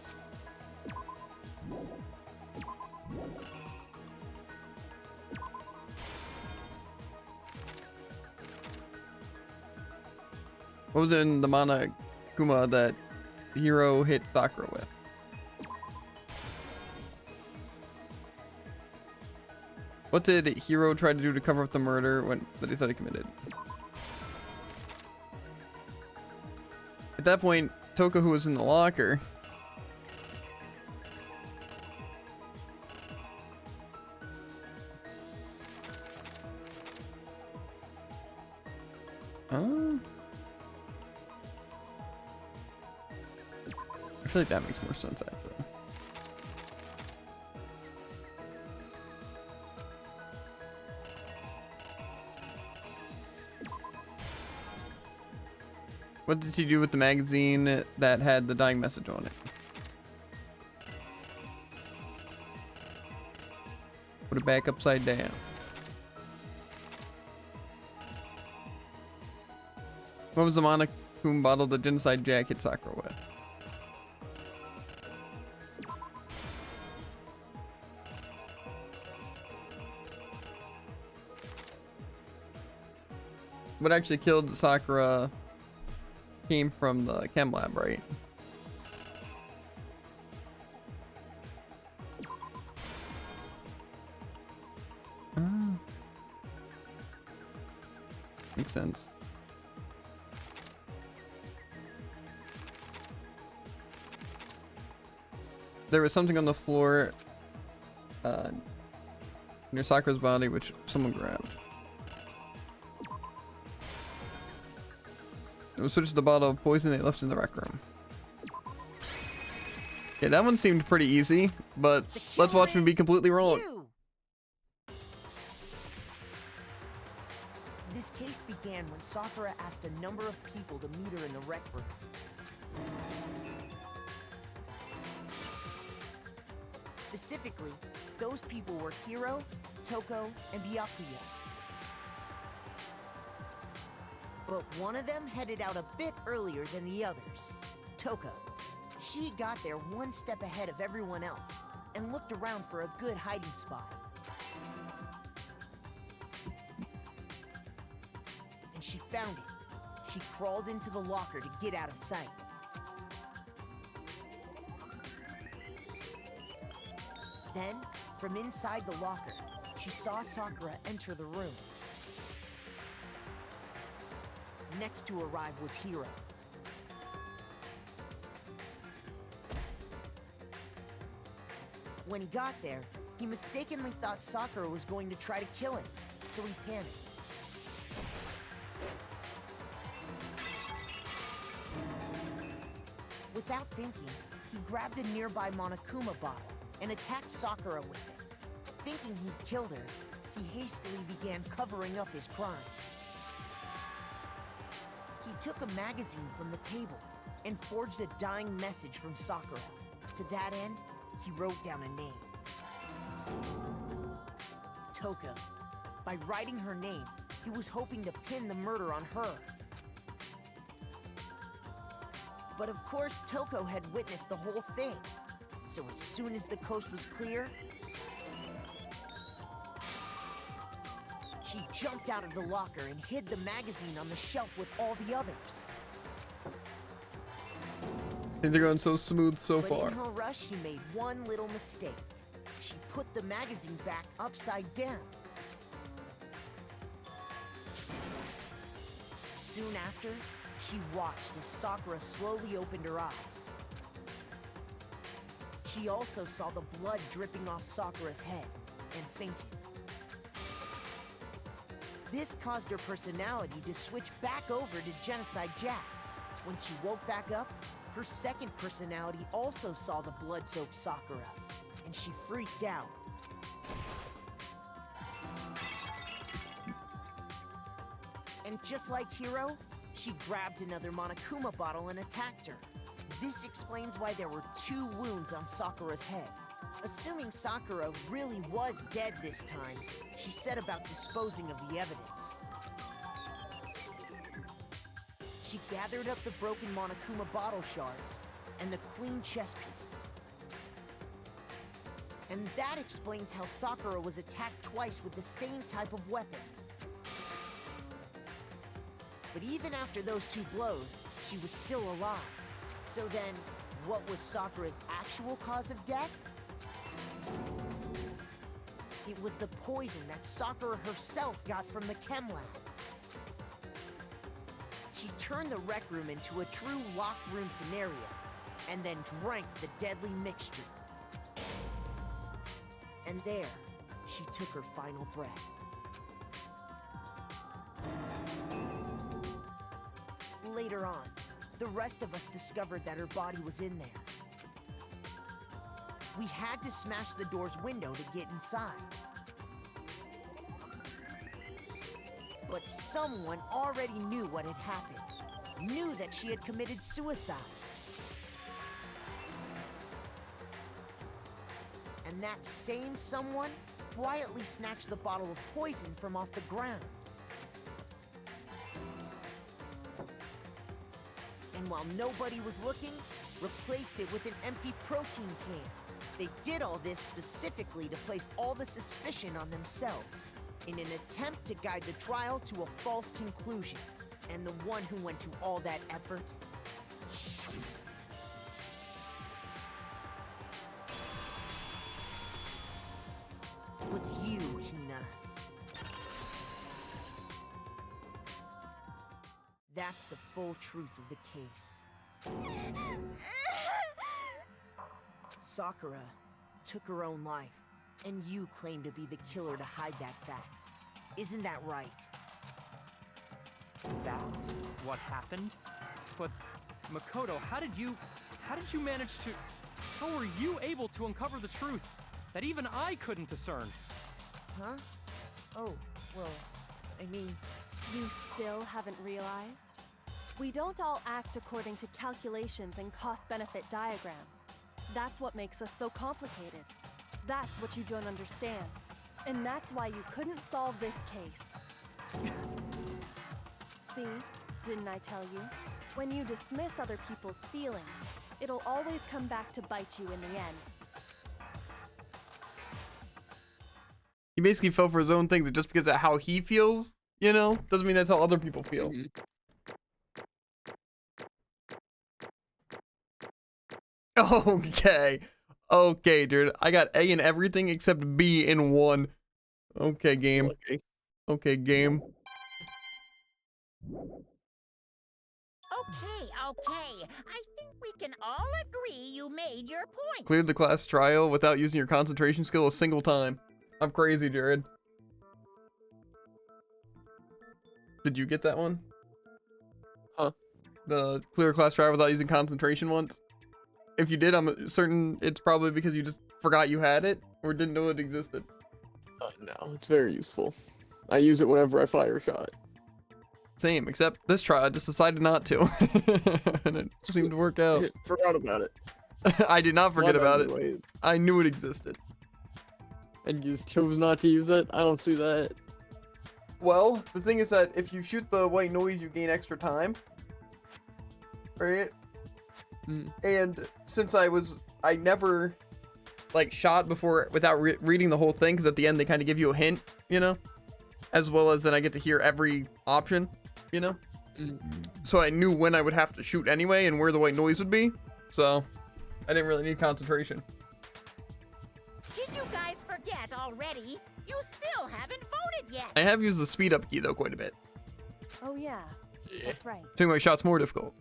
What was in the Monokuma that Hiro hit Sakura with? What did Hiro try to do to cover up the murder that he thought he committed? At that point, Toko, who was in the locker, I feel like that makes more sense actually. What did she do with the magazine that had the dying message on it? Put it back upside down. What was the Monokuma bottle the genocide Jack hit Sakura with? What actually killed Sakura came from the chem lab, right? Makes sense. There was something on the floor near Sakura's body which someone grabbed. It was switched to the bottle of poison they left in the rec room. Yeah, that one seemed pretty easy, but let's watch me be completely wrong. You. This case began when Sakura asked a number of people to meet her in the rec room. Specifically, those people were Hiro, Toko, and Byakuya. But one of them headed out a bit earlier than the others, Toko. She got there one step ahead of everyone else and looked around for a good hiding spot. And she found it. She crawled into the locker to get out of sight. Then, from inside the locker, she saw Sakura enter the room. Next to arrive was Hiro. When he got there, he mistakenly thought Sakura was going to try to kill him, so he panicked. Without thinking, he grabbed a nearby Monokuma bottle and attacked Sakura with it. Thinking he'd killed her, he hastily began covering up his crime. He took a magazine from the table and forged a dying message from Sakura. To that end, he wrote down a name. Toko. By writing her name, he was hoping to pin the murder on her. But of course, Toko had witnessed the whole thing. So as soon as the coast was clear, she jumped out of the locker and hid the magazine on the shelf with all the others. Things are going so smooth so far. But in her rush, she made one little mistake. She put the magazine back upside down. Soon after, she watched as Sakura slowly opened her eyes. She also saw the blood dripping off Sakura's head and fainted. This caused her personality to switch back over to Genocide Jack. When she woke back up, her second personality also saw the blood-soaked Sakura, and she freaked out. And just like Hiro, she grabbed another Monokuma bottle and attacked her. This explains why there were 2 wounds on Sakura's head. Assuming Sakura really was dead this time, she set about disposing of the evidence. She gathered up the broken Monokuma bottle shards and the queen chess piece. And that explains how Sakura was attacked twice with the same type of weapon. But even after those 2 blows, she was still alive. So then, what was Sakura's actual cause of death? It was the poison that Sakura herself got from the chem lab. She turned the rec room into a true locked room scenario, and then drank the deadly mixture. And there, she took her final breath. Later on, the rest of us discovered that her body was in there. We had to smash the door's window to get inside. But someone already knew what had happened. Knew that she had committed suicide. And that same someone quietly snatched the bottle of poison from off the ground. And while nobody was looking, replaced it with an empty protein can. They did all this specifically to place all the suspicion on themselves, in an attempt to guide the trial to a false conclusion. And the one who went to all that effort was you, Hina. That's the full truth of the case. Sakura took her own life, and you claim to be the killer to hide that fact. Isn't that right? That's what happened? But, Makoto, how did you manage to... How were you able to uncover the truth that even I couldn't discern? Huh? Oh, well, I mean... You still haven't realized? We don't all act according to calculations and cost-benefit diagrams. That's what makes us so complicated. That's what you don't understand. And that's why you couldn't solve this case. See? Didn't I tell you? When you dismiss other people's feelings, it'll always come back to bite you in the end. He basically fell for his own things, and just because of how he feels, you know, doesn't mean that's how other people feel. Okay. Okay, dude. I got A in everything except B in 1. Okay, game. Okay, game. Okay. I think we can all agree you made your point. Cleared the class trial without using your concentration skill a single time. I'm crazy, Jared. Did you get that one? Huh? The clear class trial without using concentration once? If you did, I'm certain it's probably because you just forgot you had it or didn't know it existed. No, it's very useful. I use it whenever I fire a shot. Same, except this trial I just decided not to. And it seemed to work out. Forgot about it. I did not forget about it. Anyways. I knew it existed. And you just chose not to use it? I don't see that. Well, the thing is that if you shoot the white noise, you gain extra time. Right? And since I never like shot before without reading the whole thing, because at the end they kind of give you a hint, you know, as well as then I get to hear every option, you know. So I knew when I would have to shoot anyway and where the white noise would be, so I didn't really need concentration. Did you guys forget already? You still haven't voted yet. I have used the speed up key though quite a bit. Oh yeah, that's right. To make my shots more difficult.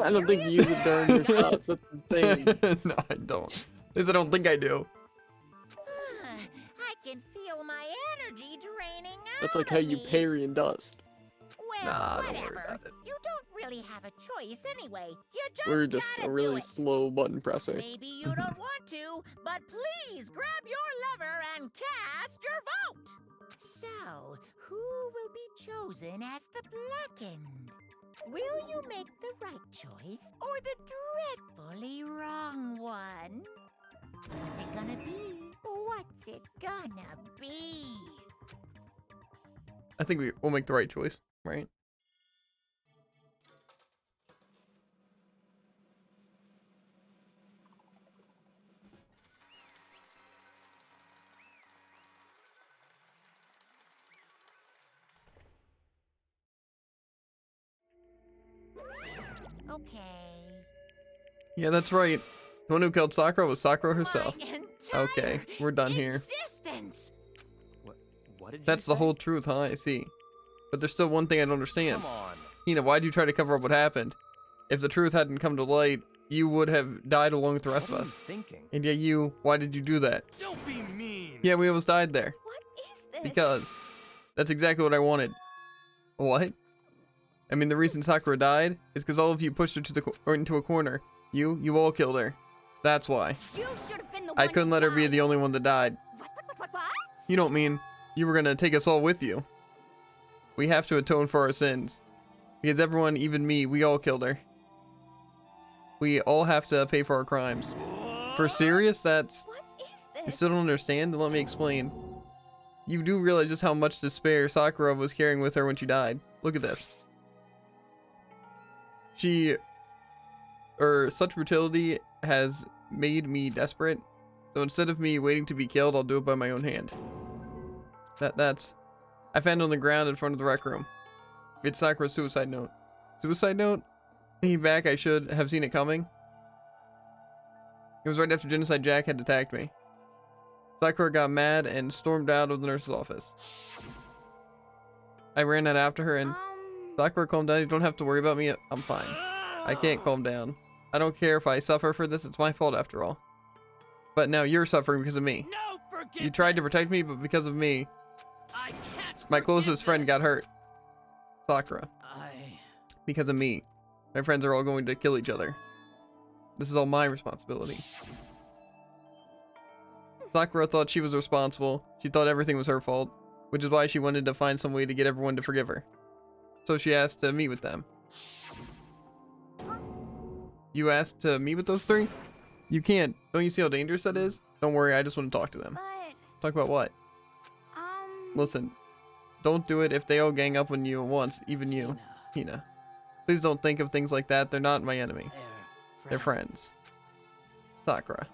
I don't think you use it during your shots. That's insane. No, I don't. At least I don't think I do. I can feel my energy draining out. That's like how you parry in Dust. Well, Nah, don't worry whatever. about it. You don't really have a choice anyway. You just We're just gotta a really do it. slow button presser. Maybe you don't want to, but please grab your lever and cast your vote. So, who will be chosen as the blackened? Will you make the right choice or the dreadfully wrong one? What's it gonna be? What's it gonna be? I think we'll make the right choice, right? Okay. Yeah, that's right. The one who killed Sakura was Sakura herself. My entire Okay, we're done here. existence. What did That's you the say? whole truth, huh? I see. But there's still one thing I don't understand. Come on. Hina, why'd you try to cover up what happened? If the truth hadn't come to light, you would have died along with the rest What of are us. you thinking? And yet why did you do that? Don't be mean. Yeah, we almost died there. What is this? Because that's exactly what I wanted. What? I mean, the reason Sakura died is because all of you pushed her to into a corner. You all killed her. That's why. You should have been the I one couldn't to let her be die. the only one that died. What? You don't mean you were gonna take us all with you. We have to atone for our sins. Because everyone, even me, we all killed her. We all have to pay for our crimes. For serious? That's... What is You this? still don't understand? Then let me explain. You do realize just how much despair Sakura was carrying with her when she died. Look at this. Such brutality has made me desperate. So instead of me waiting to be killed, I'll do it by my own hand. That's... I found it on the ground in front of the rec room. It's Sakura's suicide note. Suicide note? Thinking back, I should have seen it coming. It was right after Genocide Jack had attacked me. Sakura got mad and stormed out of the nurse's office. I ran out after her and... Sakura, calm down. You don't have to worry about me. I'm fine. I can't calm down. I don't care if I suffer for this. It's my fault after all. But now you're suffering because of me. No forgiveness. You tried to protect me, but because of me, I can't. my closest friend got hurt. Sakura. I. Because of me. My friends are all going to kill each other. This is all my responsibility. Sakura thought she was responsible. She thought everything was her fault, which is why she wanted to find some way to get everyone to forgive her. So she asked to meet with them. You asked to meet with those three? You can't. Don't you see how dangerous that is? Don't worry, I just want to talk to them. But, Talk about what? Listen, don't do it if they all gang up on you at once, even you, Hina. Please don't think of things like that. They're not my enemy. They're friends. Sakura.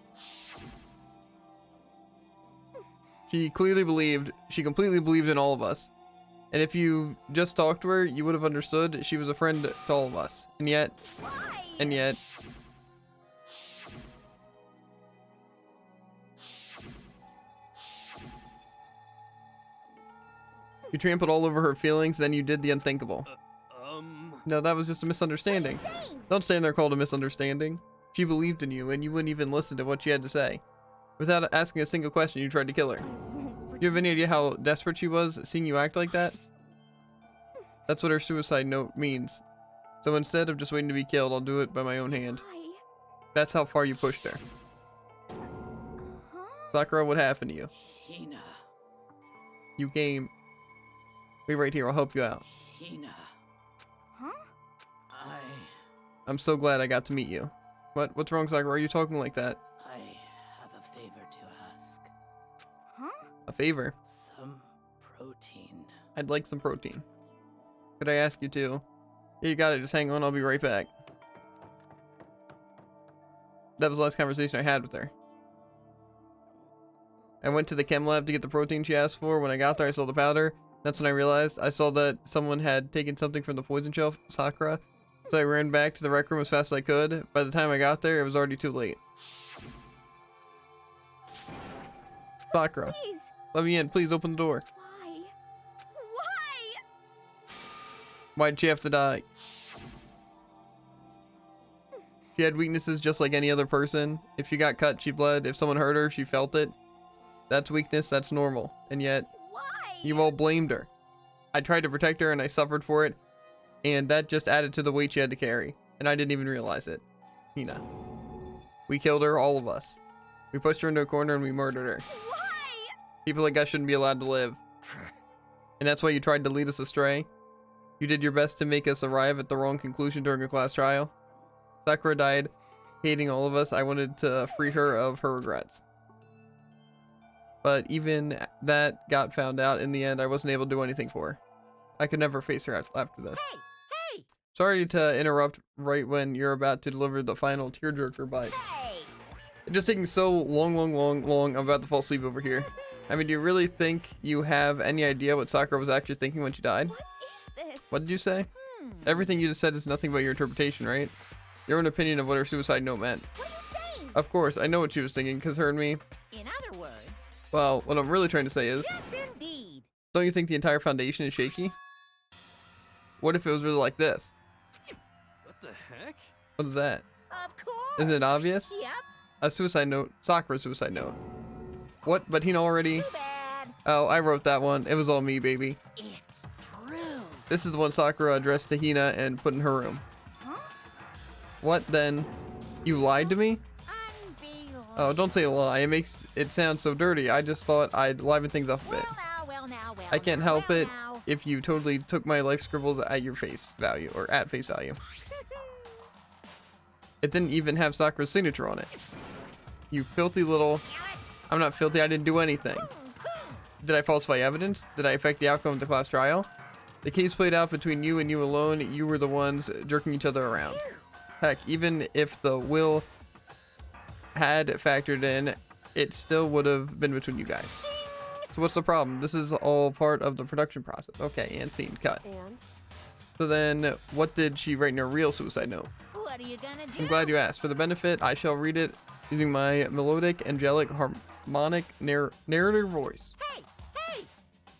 She completely believed in all of us. And if you just talked to her, you would have understood she was a friend to all of us. And yet, why? You trampled all over her feelings, then you did the unthinkable. No, that was just a misunderstanding. Don't stand there called a misunderstanding. She believed in you, and you wouldn't even listen to what she had to say. Without asking a single question, you tried to kill her. You have any idea how desperate she was seeing you act like that? That's what her suicide note means. So instead of just waiting to be killed, I'll do it by my own hand. Why? That's how far you pushed her. Huh? Sakura, what happened to you? Hina. You came... Wait right here, I'll help you out. Hina. Huh? I'm so glad I got to meet you. What's wrong, Sakura? Are you talking like that? I have a favor to ask. Huh? A favor? Some protein. I'd like some protein. Could I ask you to? Yeah, you got it. Just hang on. I'll be right back. That was the last conversation I had with her. I went to the chem lab to get the protein she asked for. When I got there, I saw the powder. That's when I realized I saw that someone had taken something from the poison shelf, Sakura. So I ran back to the rec room as fast as I could. By the time I got there, it was already too late. Sakura, Please. let me in. Please open the door. Why? Why? Why'd she have to die? She had weaknesses just like any other person. If she got cut, she bled. If someone hurt her, she felt it. That's weakness, that's normal. And yet, Why? you all blamed her. I tried to protect her and I suffered for it. And that just added to the weight she had to carry. And I didn't even realize it. Hina. We killed her, all of us. We pushed her into a corner and we murdered her. Why? People like us shouldn't be allowed to live. And that's why you tried to lead us astray? You did your best to make us arrive at the wrong conclusion during a class trial? Sakura died hating all of us. I wanted to free her of her regrets. But even that got found out in the end. I wasn't able to do anything for her. I could never face her after this. Hey! Hey! Sorry to interrupt right when you're about to deliver the final tearjerker, but Hey! it's just taking so long. I'm about to fall asleep over here. I mean, do you really think you have any idea what Sakura was actually thinking when she died? What is this? What did you say? Everything you just said is nothing but your interpretation, right? Your own opinion of what her suicide note meant. What are you saying? Of course, I know what she was thinking, because her and me... In other words, Well, what I'm really trying to say is... yes indeed. Don't you think the entire foundation is shaky? What if it was really like this? What the heck? What is that? Of course. Isn't it obvious? Yep. A suicide note. Sakura's suicide note. What? But Hina already... Too bad. Oh, I wrote that one. It was all me, baby. It's true. This is the one Sakura addressed to Hina and put in her room. Huh? What then? You lied to me? Unbelievable. Oh, don't say lie. It makes it sound so dirty. I just thought I'd liven things up a bit. Well now. I can't now, help well it now. if you totally took my life scribbles at your face value, or at face value. It didn't even have Sakura's signature on it. You filthy little... I'm not filthy, I didn't do anything. Did I falsify evidence? Did I affect the outcome of the class trial? The case played out between you and you alone. You were the ones jerking each other around. Heck, even if the will had factored in, it still would have been between you guys. So what's the problem? This is all part of the production process. Okay, and scene, cut. And So then, what did she write in her real suicide note? What are you gonna do? I'm glad you asked. For the benefit, I shall read it using my melodic, angelic, harmonic, narrator voice. Hey! Hey!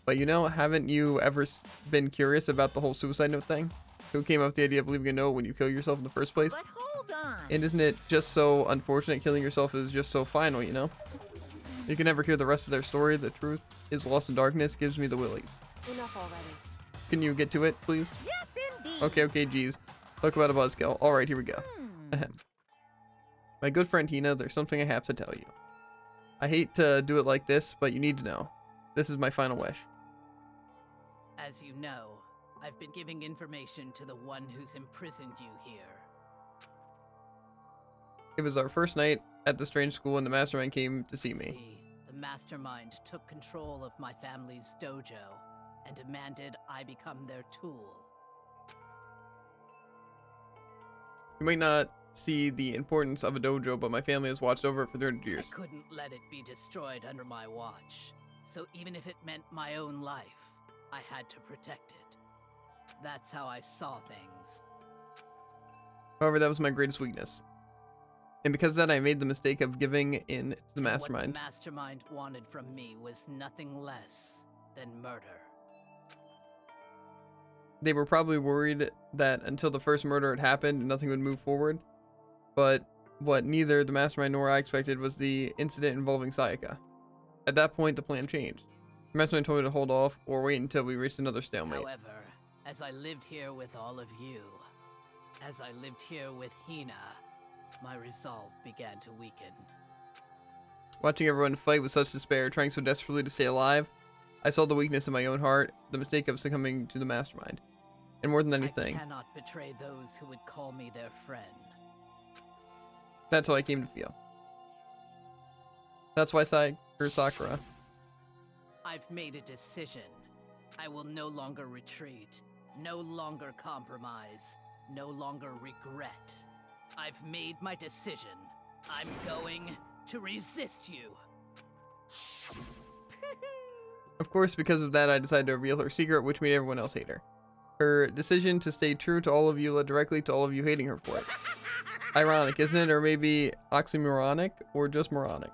But you know, haven't you ever been curious about the whole suicide note thing? Who came up with the idea of leaving a note when you kill yourself in the first place? But hold on. And isn't it just so unfortunate killing yourself is just so final, you know? You can never hear the rest of their story. The truth is lost in darkness gives me the willies. enough already. Can you get to it, please? Yes indeed. Okay, geez. Talk about a buzzkill. Alright, here we go. Ahem. My good friend Hina, there's something I have to tell you. I hate to do it like this, but you need to know. This is my final wish. As you know, I've been giving information to the one who's imprisoned you here. It was our first night at the strange school and the mastermind came to see me. See, the mastermind took control of my family's dojo and demanded I become their tool. You might not see the importance of a dojo, but my family has watched over it for 300 years. I couldn't let it be destroyed under my watch. So even if it meant my own life, I had to protect it. That's how I saw things. However, that was my greatest weakness. And because of that, I made the mistake of giving in to the And mastermind. What the mastermind wanted from me was nothing less than murder. They were probably worried that until the first murder had happened, nothing would move forward. But what neither the mastermind nor I expected was the incident involving Sayaka. At that point, the plan changed. The mastermind told me to hold off or wait until we reached another stalemate. However, as I lived here with all of you, as I lived here with Hina, my resolve began to weaken. Watching everyone fight with such despair, trying so desperately to stay alive, I saw the weakness in my own heart, the mistake of succumbing to the mastermind. And more than anything, I cannot betray those who would call me their friend. that's how I came to feel. That's why Sakura. I've made a decision. I will no longer retreat, no longer compromise, no longer regret. I've made my decision. I'm going to resist you. Of course, because of that, I decided to reveal her secret, which made everyone else hate her. Her decision to stay true to all of you led directly to all of you hating her for it. Ironic, isn't it? Or maybe oxymoronic, or just moronic.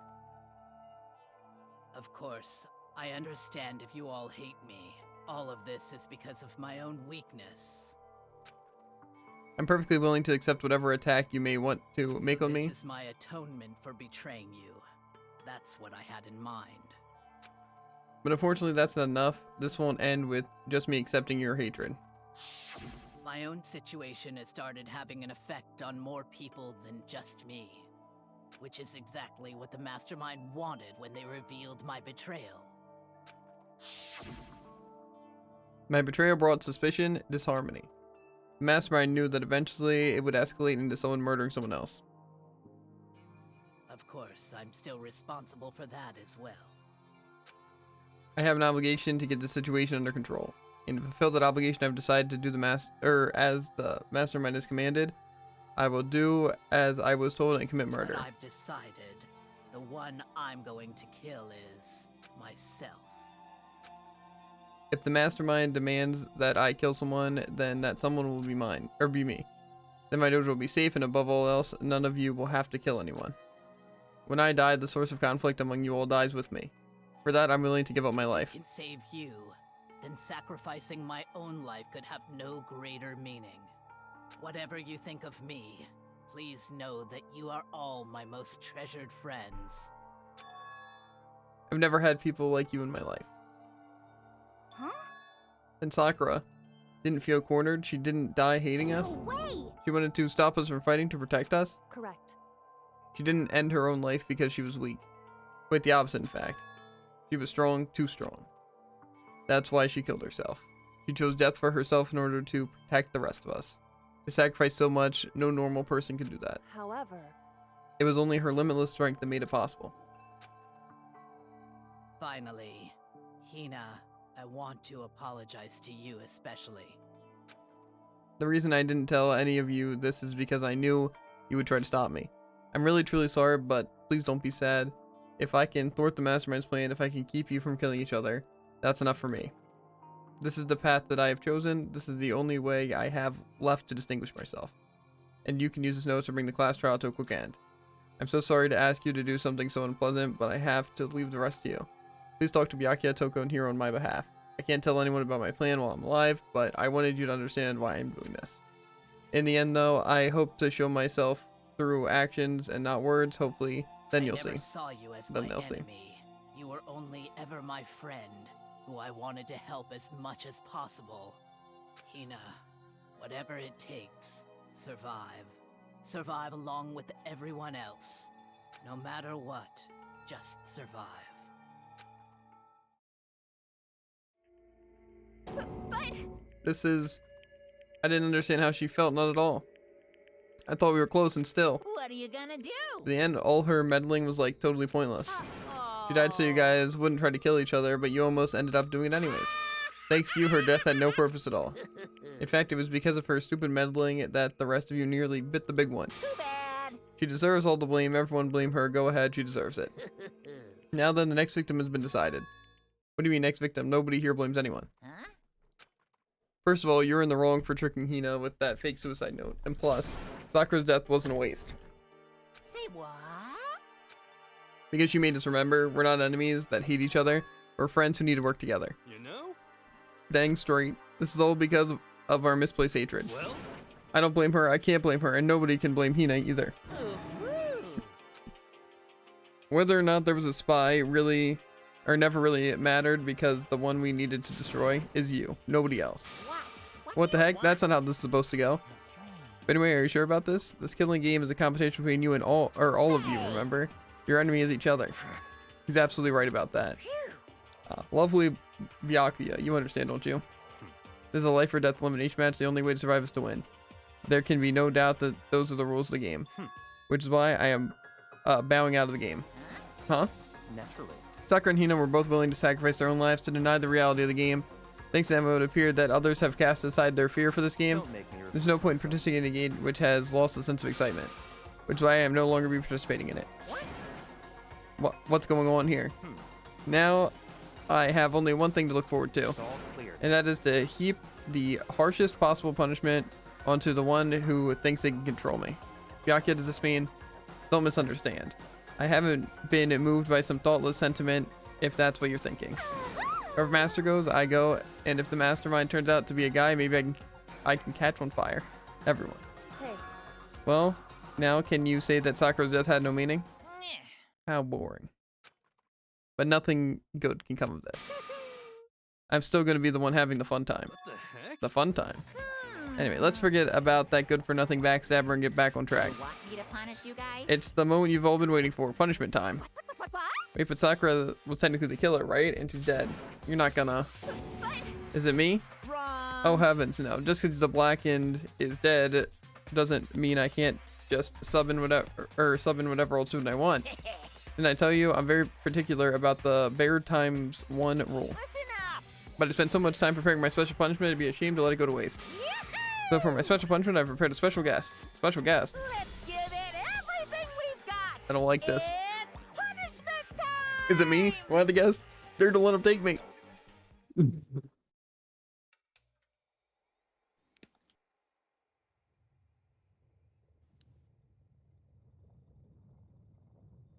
Of course, I understand if you all hate me. All of this is because of my own weakness. I'm perfectly willing to accept whatever attack you may want to make So on me. this is my atonement for betraying you. That's what I had in mind. But unfortunately, that's not enough. This won't end with just me accepting your hatred. My own situation has started having an effect on more people than just me. Which is exactly what the mastermind wanted when they revealed my betrayal. My betrayal brought suspicion, disharmony. The mastermind knew that eventually it would escalate into someone murdering someone else. Of course, I'm still responsible for that as well. I have an obligation to get the situation under control. And to fulfill that obligation, I've decided to do as the mastermind is commanded. I will do as I was told and commit murder. But I've decided the one I'm going to kill is myself. If the mastermind demands that I kill someone, then that someone will be mine, or be me. Then my dojo will be safe, and above all else, none of you will have to kill anyone. When I die, the source of conflict among you all dies with me. For that, I'm willing to give up my life. If I can save you, then sacrificing my own life could have no greater meaning. Whatever you think of me, please know that you are all my most treasured friends. I've never had people like you in my life. Huh? And Sakura didn't feel cornered. She didn't die hating us. No way! She wanted to stop us from fighting to protect us. Correct. She didn't end her own life because she was weak. Quite the opposite, in fact. She was strong, too strong. That's why she killed herself. She chose death for herself in order to protect the rest of us. To sacrifice so much, no normal person could do that. However, It was only her limitless strength that made it possible. Finally, Hina, I want to apologize to you especially. The reason I didn't tell any of you this is because I knew you would try to stop me. I'm really truly sorry, but please don't be sad. If I can thwart the mastermind's plan, if I can keep you from killing each other, that's enough for me. This is the path that I have chosen. This is the only way I have left to distinguish myself. And you can use this note to bring the class trial to a quick end. I'm so sorry to ask you to do something so unpleasant, but I have to leave the rest to you. Please talk to Byakuya, Toko, and Hiro on my behalf. I can't tell anyone about my plan while I'm alive, but I wanted you to understand why I'm doing this. In the end, though, I hope to show myself through actions and not words. Hopefully, then you'll I never see. saw you as Then my they'll see. enemy. You were only ever my friend, who I wanted to help as much as possible. Hina, whatever it takes, survive. Survive along with everyone else. No matter what, just survive. But This is... I didn't understand how she felt, not at all. I thought we were close and still. What are you gonna do? In the end, all her meddling was like totally pointless. She died so you guys wouldn't try to kill each other, but you almost ended up doing it anyways. Thanks to you, her death had no purpose at all. In fact, it was because of her stupid meddling that the rest of you nearly bit the big one. Too bad. She deserves all the blame. Everyone blame her. Go ahead, she deserves it. Now then, the next victim has been decided. What do you mean next victim? Nobody here blames anyone. Huh? First of all, you're in the wrong for tricking Hina with that fake suicide note. And plus, Sakura's death wasn't a waste. Say what? Because you made us remember, we're not enemies that hate each other. We're friends who need to work together. You know? Dang straight. This is all because of our misplaced hatred. Well, I don't blame her, I can't blame her, and nobody can blame Hina either. Whether or not there was a spy really, or never really mattered, because the one we needed to destroy is you, nobody else. What the do you heck? want? That's not how this is supposed to go. But anyway, are you sure about this? This killing game is a competition between you and all of you, remember? Your enemy is each other. He's absolutely right about that. Lovely Byakuya, you understand, don't you? This is a life or death elimination match. The only way to survive is to win. There can be no doubt that those are the rules of the game. Which is why I am bowing out of the game. Huh? Naturally. Sakura and Hina were both willing to sacrifice their own lives to deny the reality of the game. Thanks to them, it would appear that others have cast aside their fear for this game. Don't make me repeat There's no point in participating in a game which has lost the sense of excitement. Which is why I am no longer be participating in it. What's going on here? Now, I have only one thing to look forward to. It's all clear. And that is to heap the harshest possible punishment onto the one who thinks they can control me. Byakuya, does this mean? Don't misunderstand. I haven't been moved by some thoughtless sentiment, if that's what you're thinking. Wherever Master goes, I go, and if the mastermind turns out to be a guy, maybe I can catch on fire. Everyone. hey, Well, now can you say that Sakura's death had no meaning? Meh. How boring. But nothing good can come of this. I'm still going to be the one having the fun time. what the heck? The fun time. Anyway, let's forget about that good-for-nothing backstabber and get back on track. You want me to punish you guys? It's the moment you've all been waiting for. Punishment time. what? Wait, but Sakura was technically the killer, right? And she's dead. You're not gonna... But Is it me? Wrong. Oh heavens, no. Just because the blackened is dead doesn't mean I can't just sub in whatever old student I want. Didn't I tell you I'm very particular about the bear times 1 rule? Listen up. But I spent so much time preparing my special punishment, I'd be ashamed to let it go to waste. So for my special punishment, I've prepared a special guest. Special guest. Let's give it everything we've got. I don't like this. It's punishment time. Is it me? One of the guests? Dare to let him take me.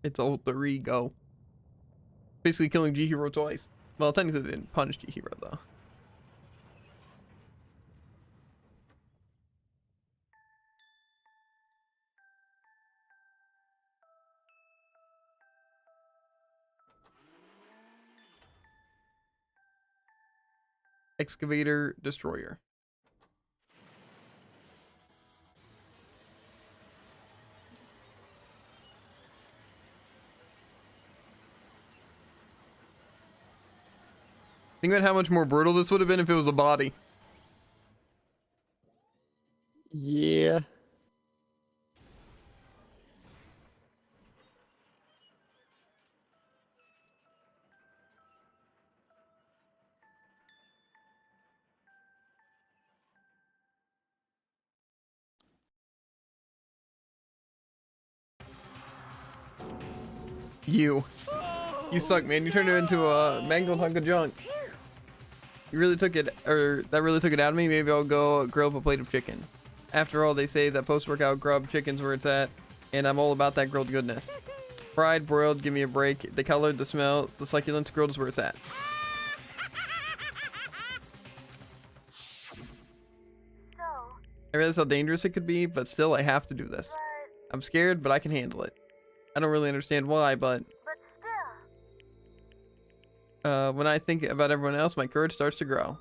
It's alter ego. Basically killing Chihiro twice. Well, technically they didn't punish Chihiro though. Excavator destroyer. Think about how much more brutal this would have been if it was a body. Yeah. You suck, man. You turned it into a mangled hunk of junk. You really took it, or that really took it out of me. Maybe I'll go grill up a plate of chicken. After all, they say that post-workout grub chicken's where it's at, and I'm all about that grilled goodness. Fried, broiled, give me a break. The color, the smell, the succulence, grilled is where it's at. I realize how dangerous it could be, but still, I have to do this. I'm scared, but I can handle it. I don't really understand why, but when I think about everyone else, my courage starts to grow.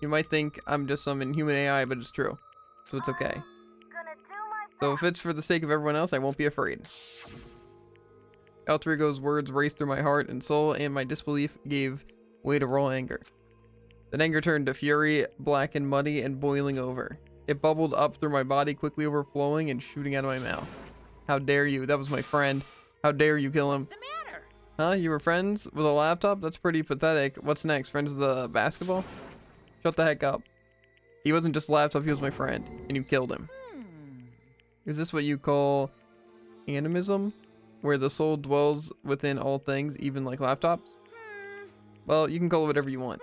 You might think I'm just some inhuman AI, but it's true. So it's okay. So if it's for the sake of everyone else, I won't be afraid. Alter Ego's words raced through my heart and soul, and my disbelief gave way to raw anger. Then anger turned to fury, black and muddy and boiling over. It bubbled up through my body, quickly overflowing and shooting out of my mouth. How dare you? That was my friend. How dare you kill him? What's the matter? Huh? You were friends with a laptop? That's pretty pathetic. What's next? Friends with a basketball? Shut the heck up. He wasn't just a laptop, he was my friend. And you killed him. Is this what you call animism? Where the soul dwells within all things, even like laptops? Well, you can call it whatever you want.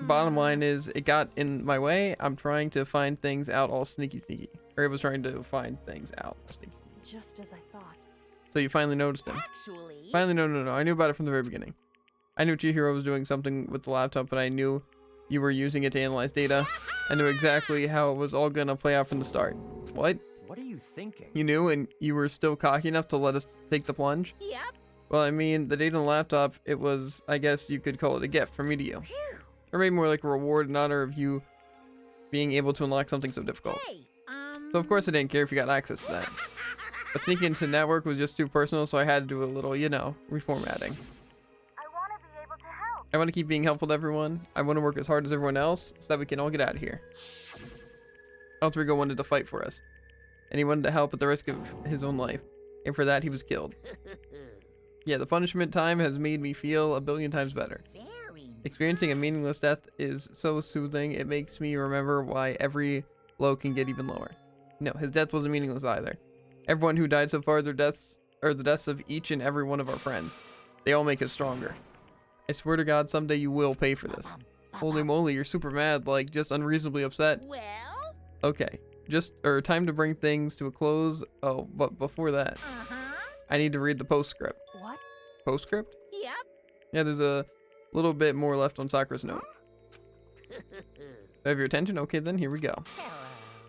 Bottom line is, it got in my way. I'm trying to find things out all sneaky. Or it was trying to find things out sneaky. Just as I thought. So you finally noticed him. Actually, Finally, no. I knew about it from the very beginning. I knew Chihiro was doing something with the laptop, but I knew you were using it to analyze data. I knew exactly how it was all gonna play out from the start. What? What are you thinking? You knew, and you were still cocky enough to let us take the plunge? Yep. Well, I mean, the data on the laptop, it was, I guess you could call it a gift from me to you. Or maybe more like a reward in honor of you being able to unlock something so difficult. hey, So of course I didn't care if you got access to that. But sneaking into the network was just too personal, so I had to do a little, you know, reformatting. I want to be able to help. I want to keep being helpful to everyone. I want to work as hard as everyone else so that we can all get out of here. Alter Ego wanted to fight for us. And he wanted to help at the risk of his own life. And for that, he was killed. Yeah, the punishment time has made me feel a billion times better. very. Experiencing a meaningless death is so soothing, it makes me remember why every low can get even lower. No, his death wasn't meaningless either. Everyone who died so far, their deaths, or the deaths of each and every one of our friends. They all make us stronger. I swear to God, someday you will pay for this. Holy moly, you're super mad, like just unreasonably upset. Well, Okay, time to bring things to a close. Oh, but before that, I need to read the postscript. What? Postscript? yep. Yeah, there's a little bit more left on Sakura's note. Have your attention? Okay, then here we go.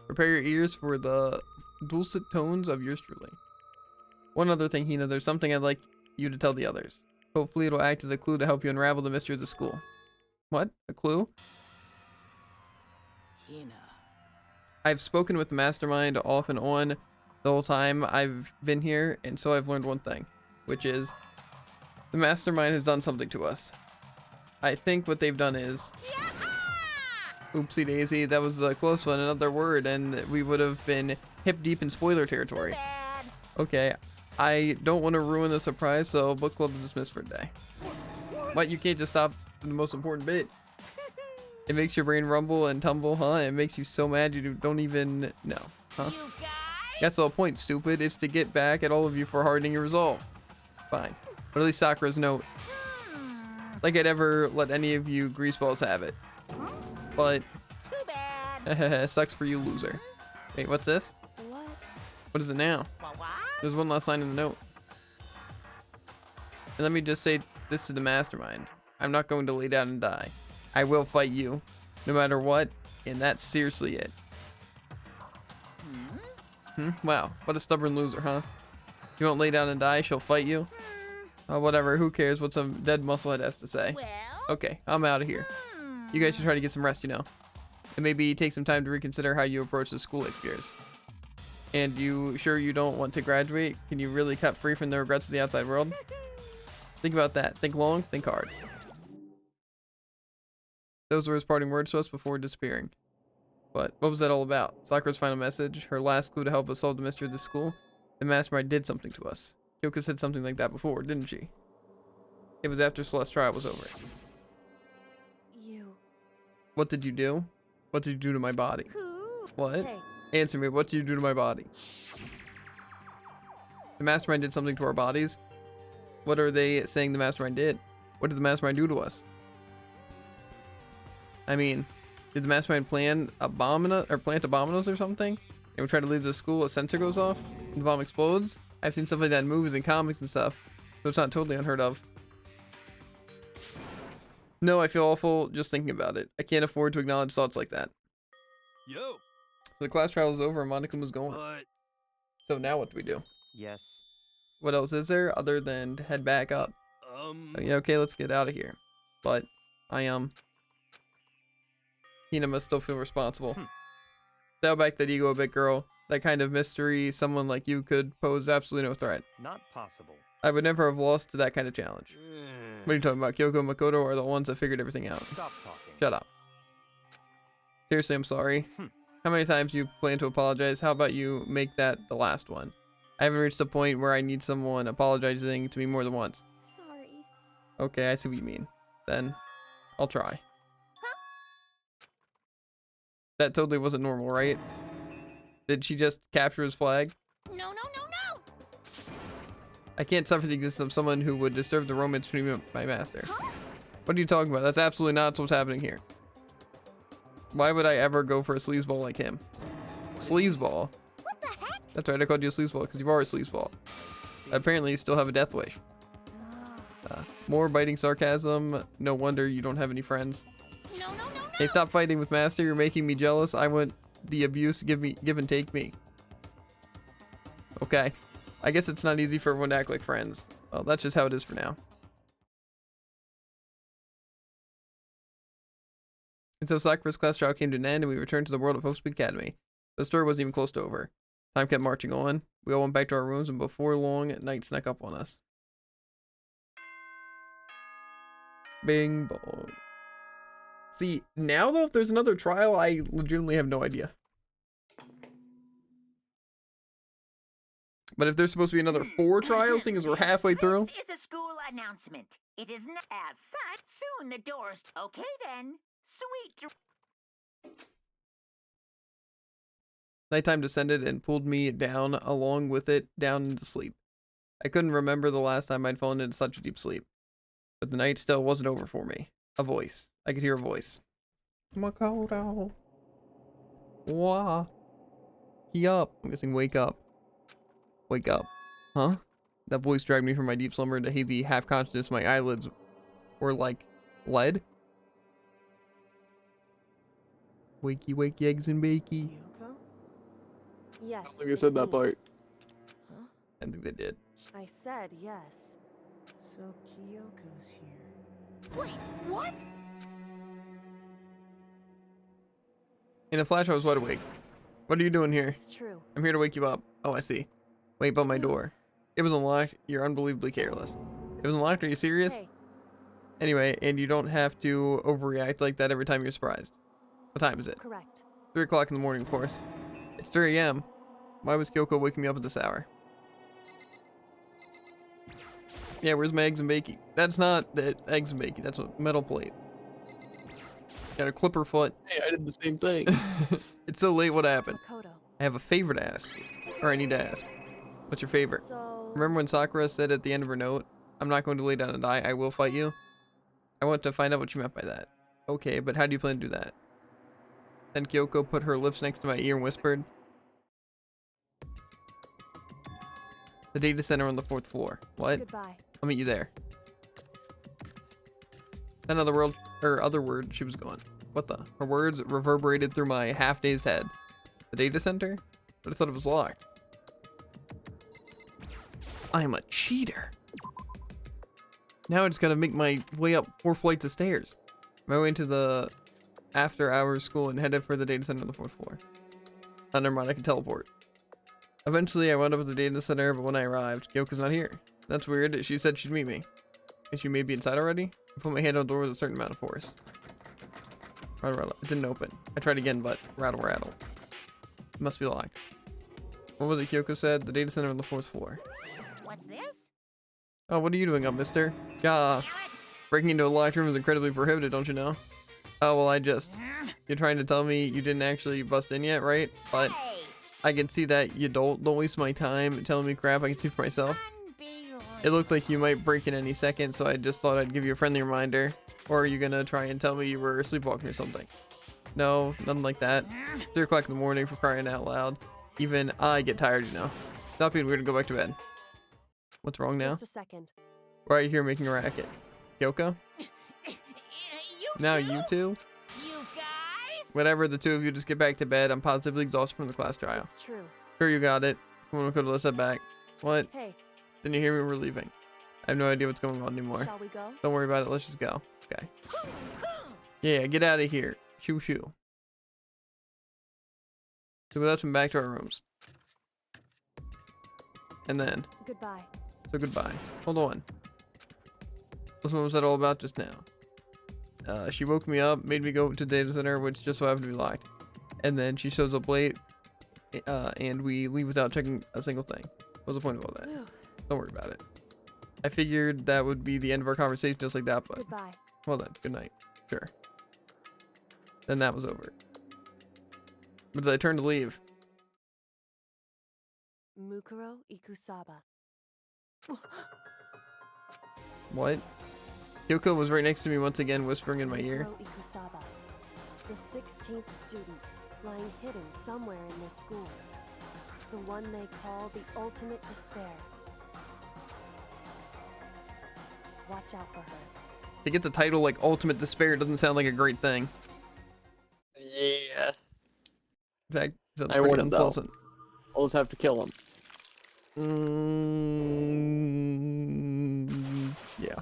Prepare your ears for the dulcet tones of yours truly. One other thing, Hina, there's something I'd like you to tell the others. Hopefully it'll act as a clue to help you unravel the mystery of the school. What? A clue? Hina. I've spoken with the mastermind off and on the whole time I've been here, and so I've learned one thing, which is the mastermind has done something to us. I think what they've done is Oopsie daisy, that was a close one, another word, and we would have been hip deep in spoiler territory. Bad. Okay, I don't want to ruin the surprise, so book club is dismissed for the day. What? You can't just stop the most important bit. It makes your brain rumble and tumble, huh? It makes you so mad you don't even know, huh? You guys? That's the whole point, stupid. It's to get back at all of you for hardening your resolve. Fine. But at least Sakura's note. Like I'd ever let any of you greaseballs have it. But Too bad. sucks for you, loser. Wait, what's this? What? What is it now? What? There's one last line in the note. And let me just say this to the mastermind. I'm not going to lay down and die. I will fight you, no matter what, and that's seriously it. Wow, what a stubborn loser, huh? You won't lay down and die, she'll fight you? Oh, whatever, who cares what some dead musclehead has to say? Well, Okay, I'm out of here. You guys should try to get some rest, you know. And maybe take some time to reconsider how you approach the school life years. And you sure you don't want to graduate? Can you really cut free from the regrets of the outside world? Think about that. Think long, think hard. Those were his parting words to us before disappearing. But what was that all about? Sakura's final message, her last clue to help us solve the mystery of the school? The mastermind did something to us. Kyoko said something like that before, didn't she? It was after Celeste's trial was over. You. What did you do? What did you do to my body? Who? What? Hey, Answer me, what did you do to my body? The mastermind did something to our bodies? What are they saying the mastermind did? What did the mastermind do to us? I mean, did the mastermind plant abominos or something? And we try to leave the school, a sensor goes off, and the bomb explodes? I've seen stuff like that in movies and comics and stuff, so it's not totally unheard of. No, I feel awful just thinking about it. I can't afford to acknowledge thoughts like that. Yo, So the class trial was over and Monica was going. but So now what do we do? Yes. What else is there other than to head back up? Oh, yeah, okay, let's get out of here. But Hina must still feel responsible. Dial back that ego a bit, girl. That kind of mystery someone like you could pose absolutely no threat. Not possible. I would never have lost to that kind of challenge. What are you talking about? Kyoko and Makoto are the ones that figured everything out. Stop talking. Shut up. Seriously, I'm sorry. How many times do you plan to apologize? How about you make that the last one? I haven't reached the point where I need someone apologizing to me more than once. sorry. Okay, I see what you mean. Then, I'll try. That totally wasn't normal, right? Did she just capture his flag? No, no, no, no! I can't suffer the existence of someone who would disturb the romance between me and my master. What are you talking about? That's absolutely not what's happening here. Why would I ever go for a sleazeball like him? Sleazeball? What the heck? That's right, I called you a sleazeball because you are a sleazeball. Apparently, you still have a death wish. More biting sarcasm. No wonder you don't have any friends. No, no, no, no! Hey, stop fighting with Master. You're making me jealous. I want the abuse. Give and take me. Okay. I guess it's not easy for everyone to act like friends. Well, that's just how it is for now. And so Sakura's class trial came to an end, and we returned to the world of Hope's Academy. The story wasn't even close to over. Time kept marching on. We all went back to our rooms, and before long, night snuck up on us. Bing bong. See, now though, if there's another trial, I legitimately have no idea. But if there's supposed to be another 4 trials, seeing as we're halfway through. This is a school announcement. It is not as such. Soon the doors. Okay then. Sweet. Nighttime descended and pulled me down along with it down into sleep. I couldn't remember the last time I'd fallen into such a deep sleep. But the night still wasn't over for me. A voice. I could hear a voice. Makoto. Wah. He up. I'm guessing wake up. Wake up. Huh? That voice dragged me from my deep slumber into hazy half-consciousness. My eyelids were like lead. Wakey, wakey, eggs and bakey. Kyoko? Yes. I don't think I it's said that me. part. Huh? I think they did. I said yes. So Kyoko's here. Wait, what? In a flash, I was wide awake. What are you doing here? It's true. I'm here to wake you up. Oh, I see. Wait by my door. It was unlocked. You're unbelievably careless. It was unlocked? Are you serious? Hey, Anyway, and you don't have to overreact like that every time you're surprised. What time is it? Correct. 3 o'clock in the morning, of course. It's 3 a.m. Why was Kyoko waking me up at this hour? Yeah, where's my eggs and bacon? That's not the eggs and bacon. That's a metal plate. Got a clipper foot. Hey, I did the same thing. It's so late. What happened? Makoto. I have a favor to ask. Or I need to ask. What's your favor? So... Remember when Sakura said at the end of her note, I'm not going to lay down and die, I will fight you? I want to find out what you meant by that. Okay, but how do you plan to do that? Then Kyoko put her lips next to my ear and whispered, the data center on the 4th floor. What? Goodbye. I'll meet you there. Then other word, she was gone. What the? Her words reverberated through my half-dazed head. The data center? But I thought it was locked. I'm a cheater. Now I just gotta make my way up 4 flights of stairs. My way into the after-hours school and headed for the data center on the 4th floor. Oh, never mind, I can teleport. Eventually, I wound up at the data center, but when I arrived, Kyoko's not here. That's weird. She said she'd meet me. Is she maybe inside already? I put my hand on the door with a certain amount of force. Rattle, rattle. It didn't open. I tried again, but rattle, rattle. It must be locked. What was it Kyoko said? The data center on the 4th floor. What's this? Oh, what are you doing up, mister? Yeah. Breaking into a locked room is incredibly prohibited, don't you know? Oh, well, you're trying to tell me you didn't actually bust in yet, right? But I can see that you don't waste my time telling me crap I can see for myself. It looked like you might break in any second, so I just thought I'd give you a friendly reminder. Or are you gonna try and tell me you were sleepwalking or something? No, nothing like that. 3 o'clock in the morning, for crying out loud. Even I get tired, you know. Stop being weird and go back to bed. What's wrong now? Just a second. Why are you here making a racket? Kyoko? Now you two? You guys? Whatever, the two of you just get back to bed. I'm positively exhausted from the class trial. It's true. Sure, you got it. Come on, Makoto, let's head back. What? Hey, Didn't you hear me? We're leaving. I have no idea what's going on anymore. shall we go? Don't worry about it. Let's just go. Okay. Yeah, get out of here. Shoo shoo. So we left him back to our rooms. And then, Goodbye. so goodbye. Hold on. What's what was that all about just now? She woke me up, made me go to the data center, which just so happened to be locked. And then she shows up late, and we leave without checking a single thing. What's the point of all that? Don't worry about it. I figured that would be the end of our conversation just like that, but Goodbye. well then, good night. Sure. Then that was over. But as I turned to leave, Mukuro Ikusaba. what? Kyoko was right next to me once again, whispering in my ear. Mukuro Ikusaba. The 16th student, lying hidden somewhere in this school. The one they call the ultimate despair. Watch out for her. To get the title like Ultimate Despair doesn't sound like a great thing. Yeah. In fact, it sounds I pretty wouldn't, though. unpleasant. I'll just have to kill him. Yeah.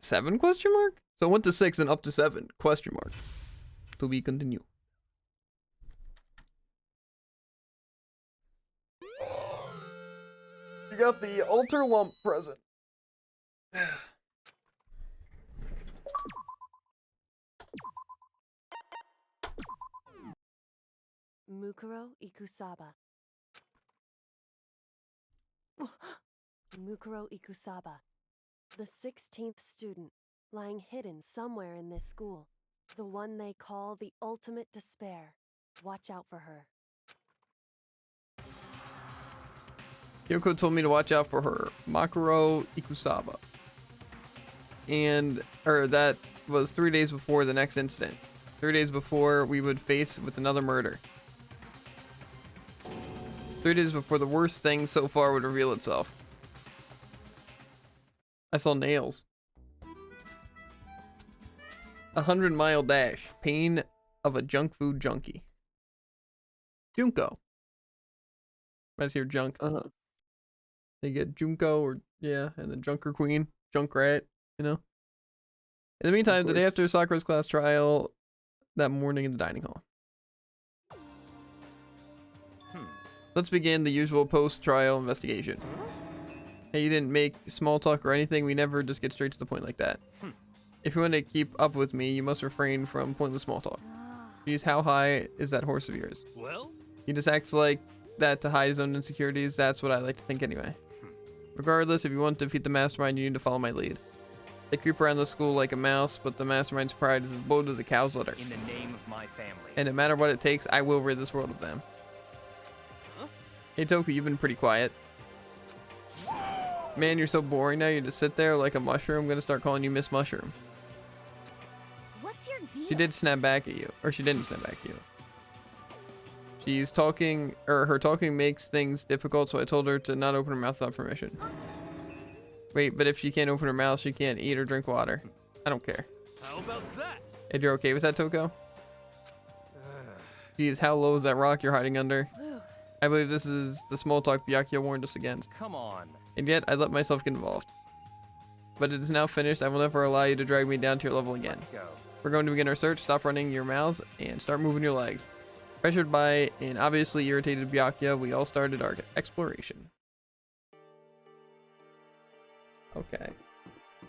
7 question mark? So it went to 6 and up to 7 question mark. To be continued. You got the altar lump present. Mukuro Ikusaba. Mukuro Ikusaba. The 16th student, lying hidden somewhere in this school. The one they call the ultimate despair. Watch out for her. Kyoko told me to watch out for her. Makuro Ikusaba. That was 3 days before the next incident. 3 days before we would face with another murder. 3 days before the worst thing so far would reveal itself. I saw nails. 100-mile dash. Pain of a junk food junkie. Junko. Right here, junk. They get Junko or, yeah, and then Junker Queen. Junkrat, you know? In the meantime, the day after Sakura's class trial, that morning in the dining hall. Let's begin the usual post-trial investigation. Hey, you didn't make small talk or anything. We never just get straight to the point like that. If you want to keep up with me, you must refrain from pointless small talk. Geez, how high is that horse of yours? Well, He just acts like that to hide his own insecurities. That's what I like to think anyway. Regardless, if you want to defeat the mastermind, you need to follow my lead. They creep around the school like a mouse, but the mastermind's pride is as bold as a cow's udder. In the name of my family. And no matter what it takes, I will rid this world of them. Huh? Hey Toku, you've been pretty quiet. Man, you're so boring now. You just sit there like a mushroom. I'm gonna start calling you Miss Mushroom. What's your deal? She did snap back at you, or she didn't snap back at you. She's talking, or her talking makes things difficult, so I told her to not open her mouth without permission. Wait, but if she can't open her mouth, she can't eat or drink water. I don't care. how about that? If you're okay with that, Toko? Geez, how low is that rock you're hiding under? I believe this is the small talk Byakuya warned us against. Come on. And yet, I let myself get involved. But it is now finished. I will never allow you to drag me down to your level again. Let's go. We're going to begin our search. Stop running your mouths and start moving your legs. Pressured by an obviously irritated Byakuya, we all started our exploration. Okay.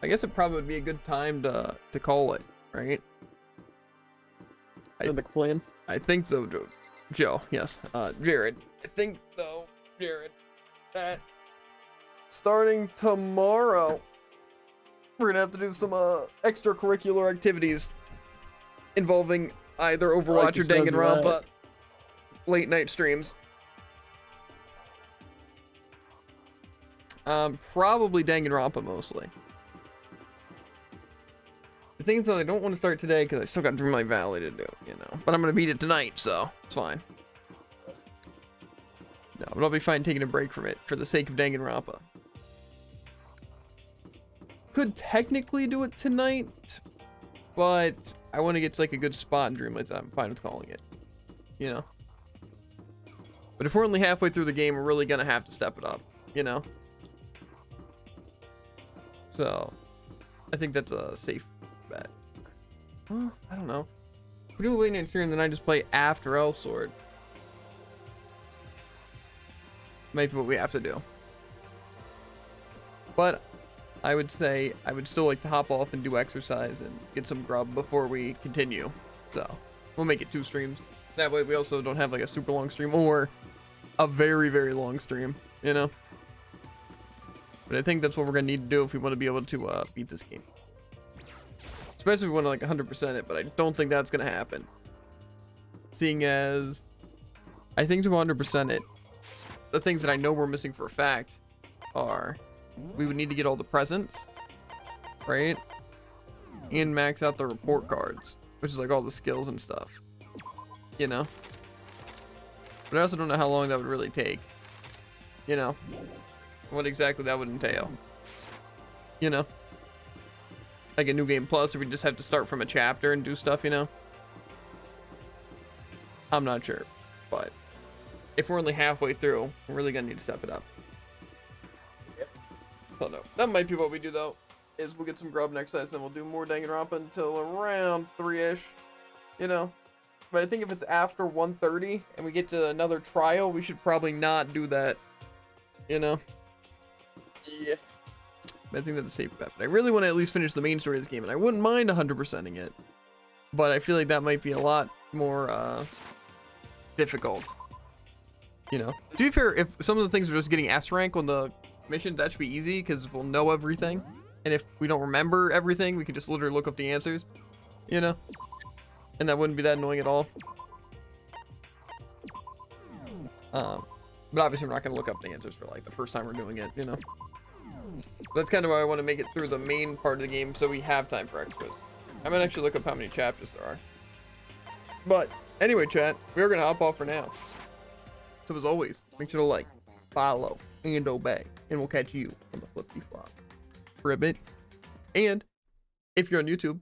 I guess it probably would be a good time to call it, right? Sounds like a plan. I think though, Joe, yes, Jared. I think though, Jared, that starting tomorrow, we're gonna have to do some extracurricular activities involving either Overwatch or Danganronpa late night streams. Probably Danganronpa mostly. The thing is, though, I don't want to start today because I still got Dreamlight Valley to do, you know. But I'm gonna beat it tonight, so it's fine. No, but I'll be fine taking a break from it for the sake of Danganronpa. Could technically do it tonight, but I want to get to like a good spot in Dreamlight that I'm fine with calling it, you know. But if we're only halfway through the game, we're really gonna have to step it up, you know. So, I think that's a safe bet. Well, I don't know. If we do a late night stream, then I just play after L Sword. Might be what we have to do. But I would say I would still like to hop off and do exercise and get some grub before we continue. So, we'll make it 2 streams. That way we also don't have like a super long stream or a very, very long stream, you know? But I think that's what we're going to need to do if we want to be able to beat this game. Especially if we want to like 100% it, but I don't think that's going to happen. Seeing as I think to 100% it, the things that I know we're missing for a fact are we would need to get all the presents, right? And max out the report cards, which is like all the skills and stuff, you know? But I also don't know how long that would really take, you know? What exactly that would entail, you know? Like a new game plus, or we just have to start from a chapter and do stuff, you know? I'm not sure, but if we're only halfway through, we're really gonna need to step it up. Yep. So no, that might be what we do though, is we'll get some grub next session, and we'll do more Danganronpa until around 3-ish, you know? But I think if it's after 1:30 and we get to another trial, we should probably not do that, you know? Yeah. But I think that's a safe bet. But I really want to at least finish the main story of this game, and I wouldn't mind 100%ing it. But I feel like that might be a lot more difficult. You know? To be fair, if some of the things are just getting S rank on the missions, that should be easy, because we'll know everything. And if we don't remember everything, we can just literally look up the answers. You know? And that wouldn't be that annoying at all. But obviously we're not going to look up the answers for like the first time we're doing it, you know? That's kind of why I want to make it through the main part of the game so we have time for extras. I might actually look up how many chapters there are. But anyway, chat, we're going to hop off for now. So as always, make sure to like, follow, and obey. And we'll catch you on the flippy flop. Ribbit. And if you're on YouTube,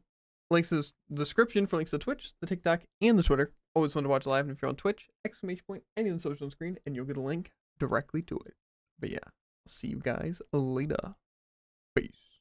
links in the description for links to Twitch, the TikTok, and the Twitter. Always fun to watch live. And if you're on Twitch, exclamation point, any of the socials on screen, and you'll get a link directly to it. But yeah, I'll see you guys later. Peace.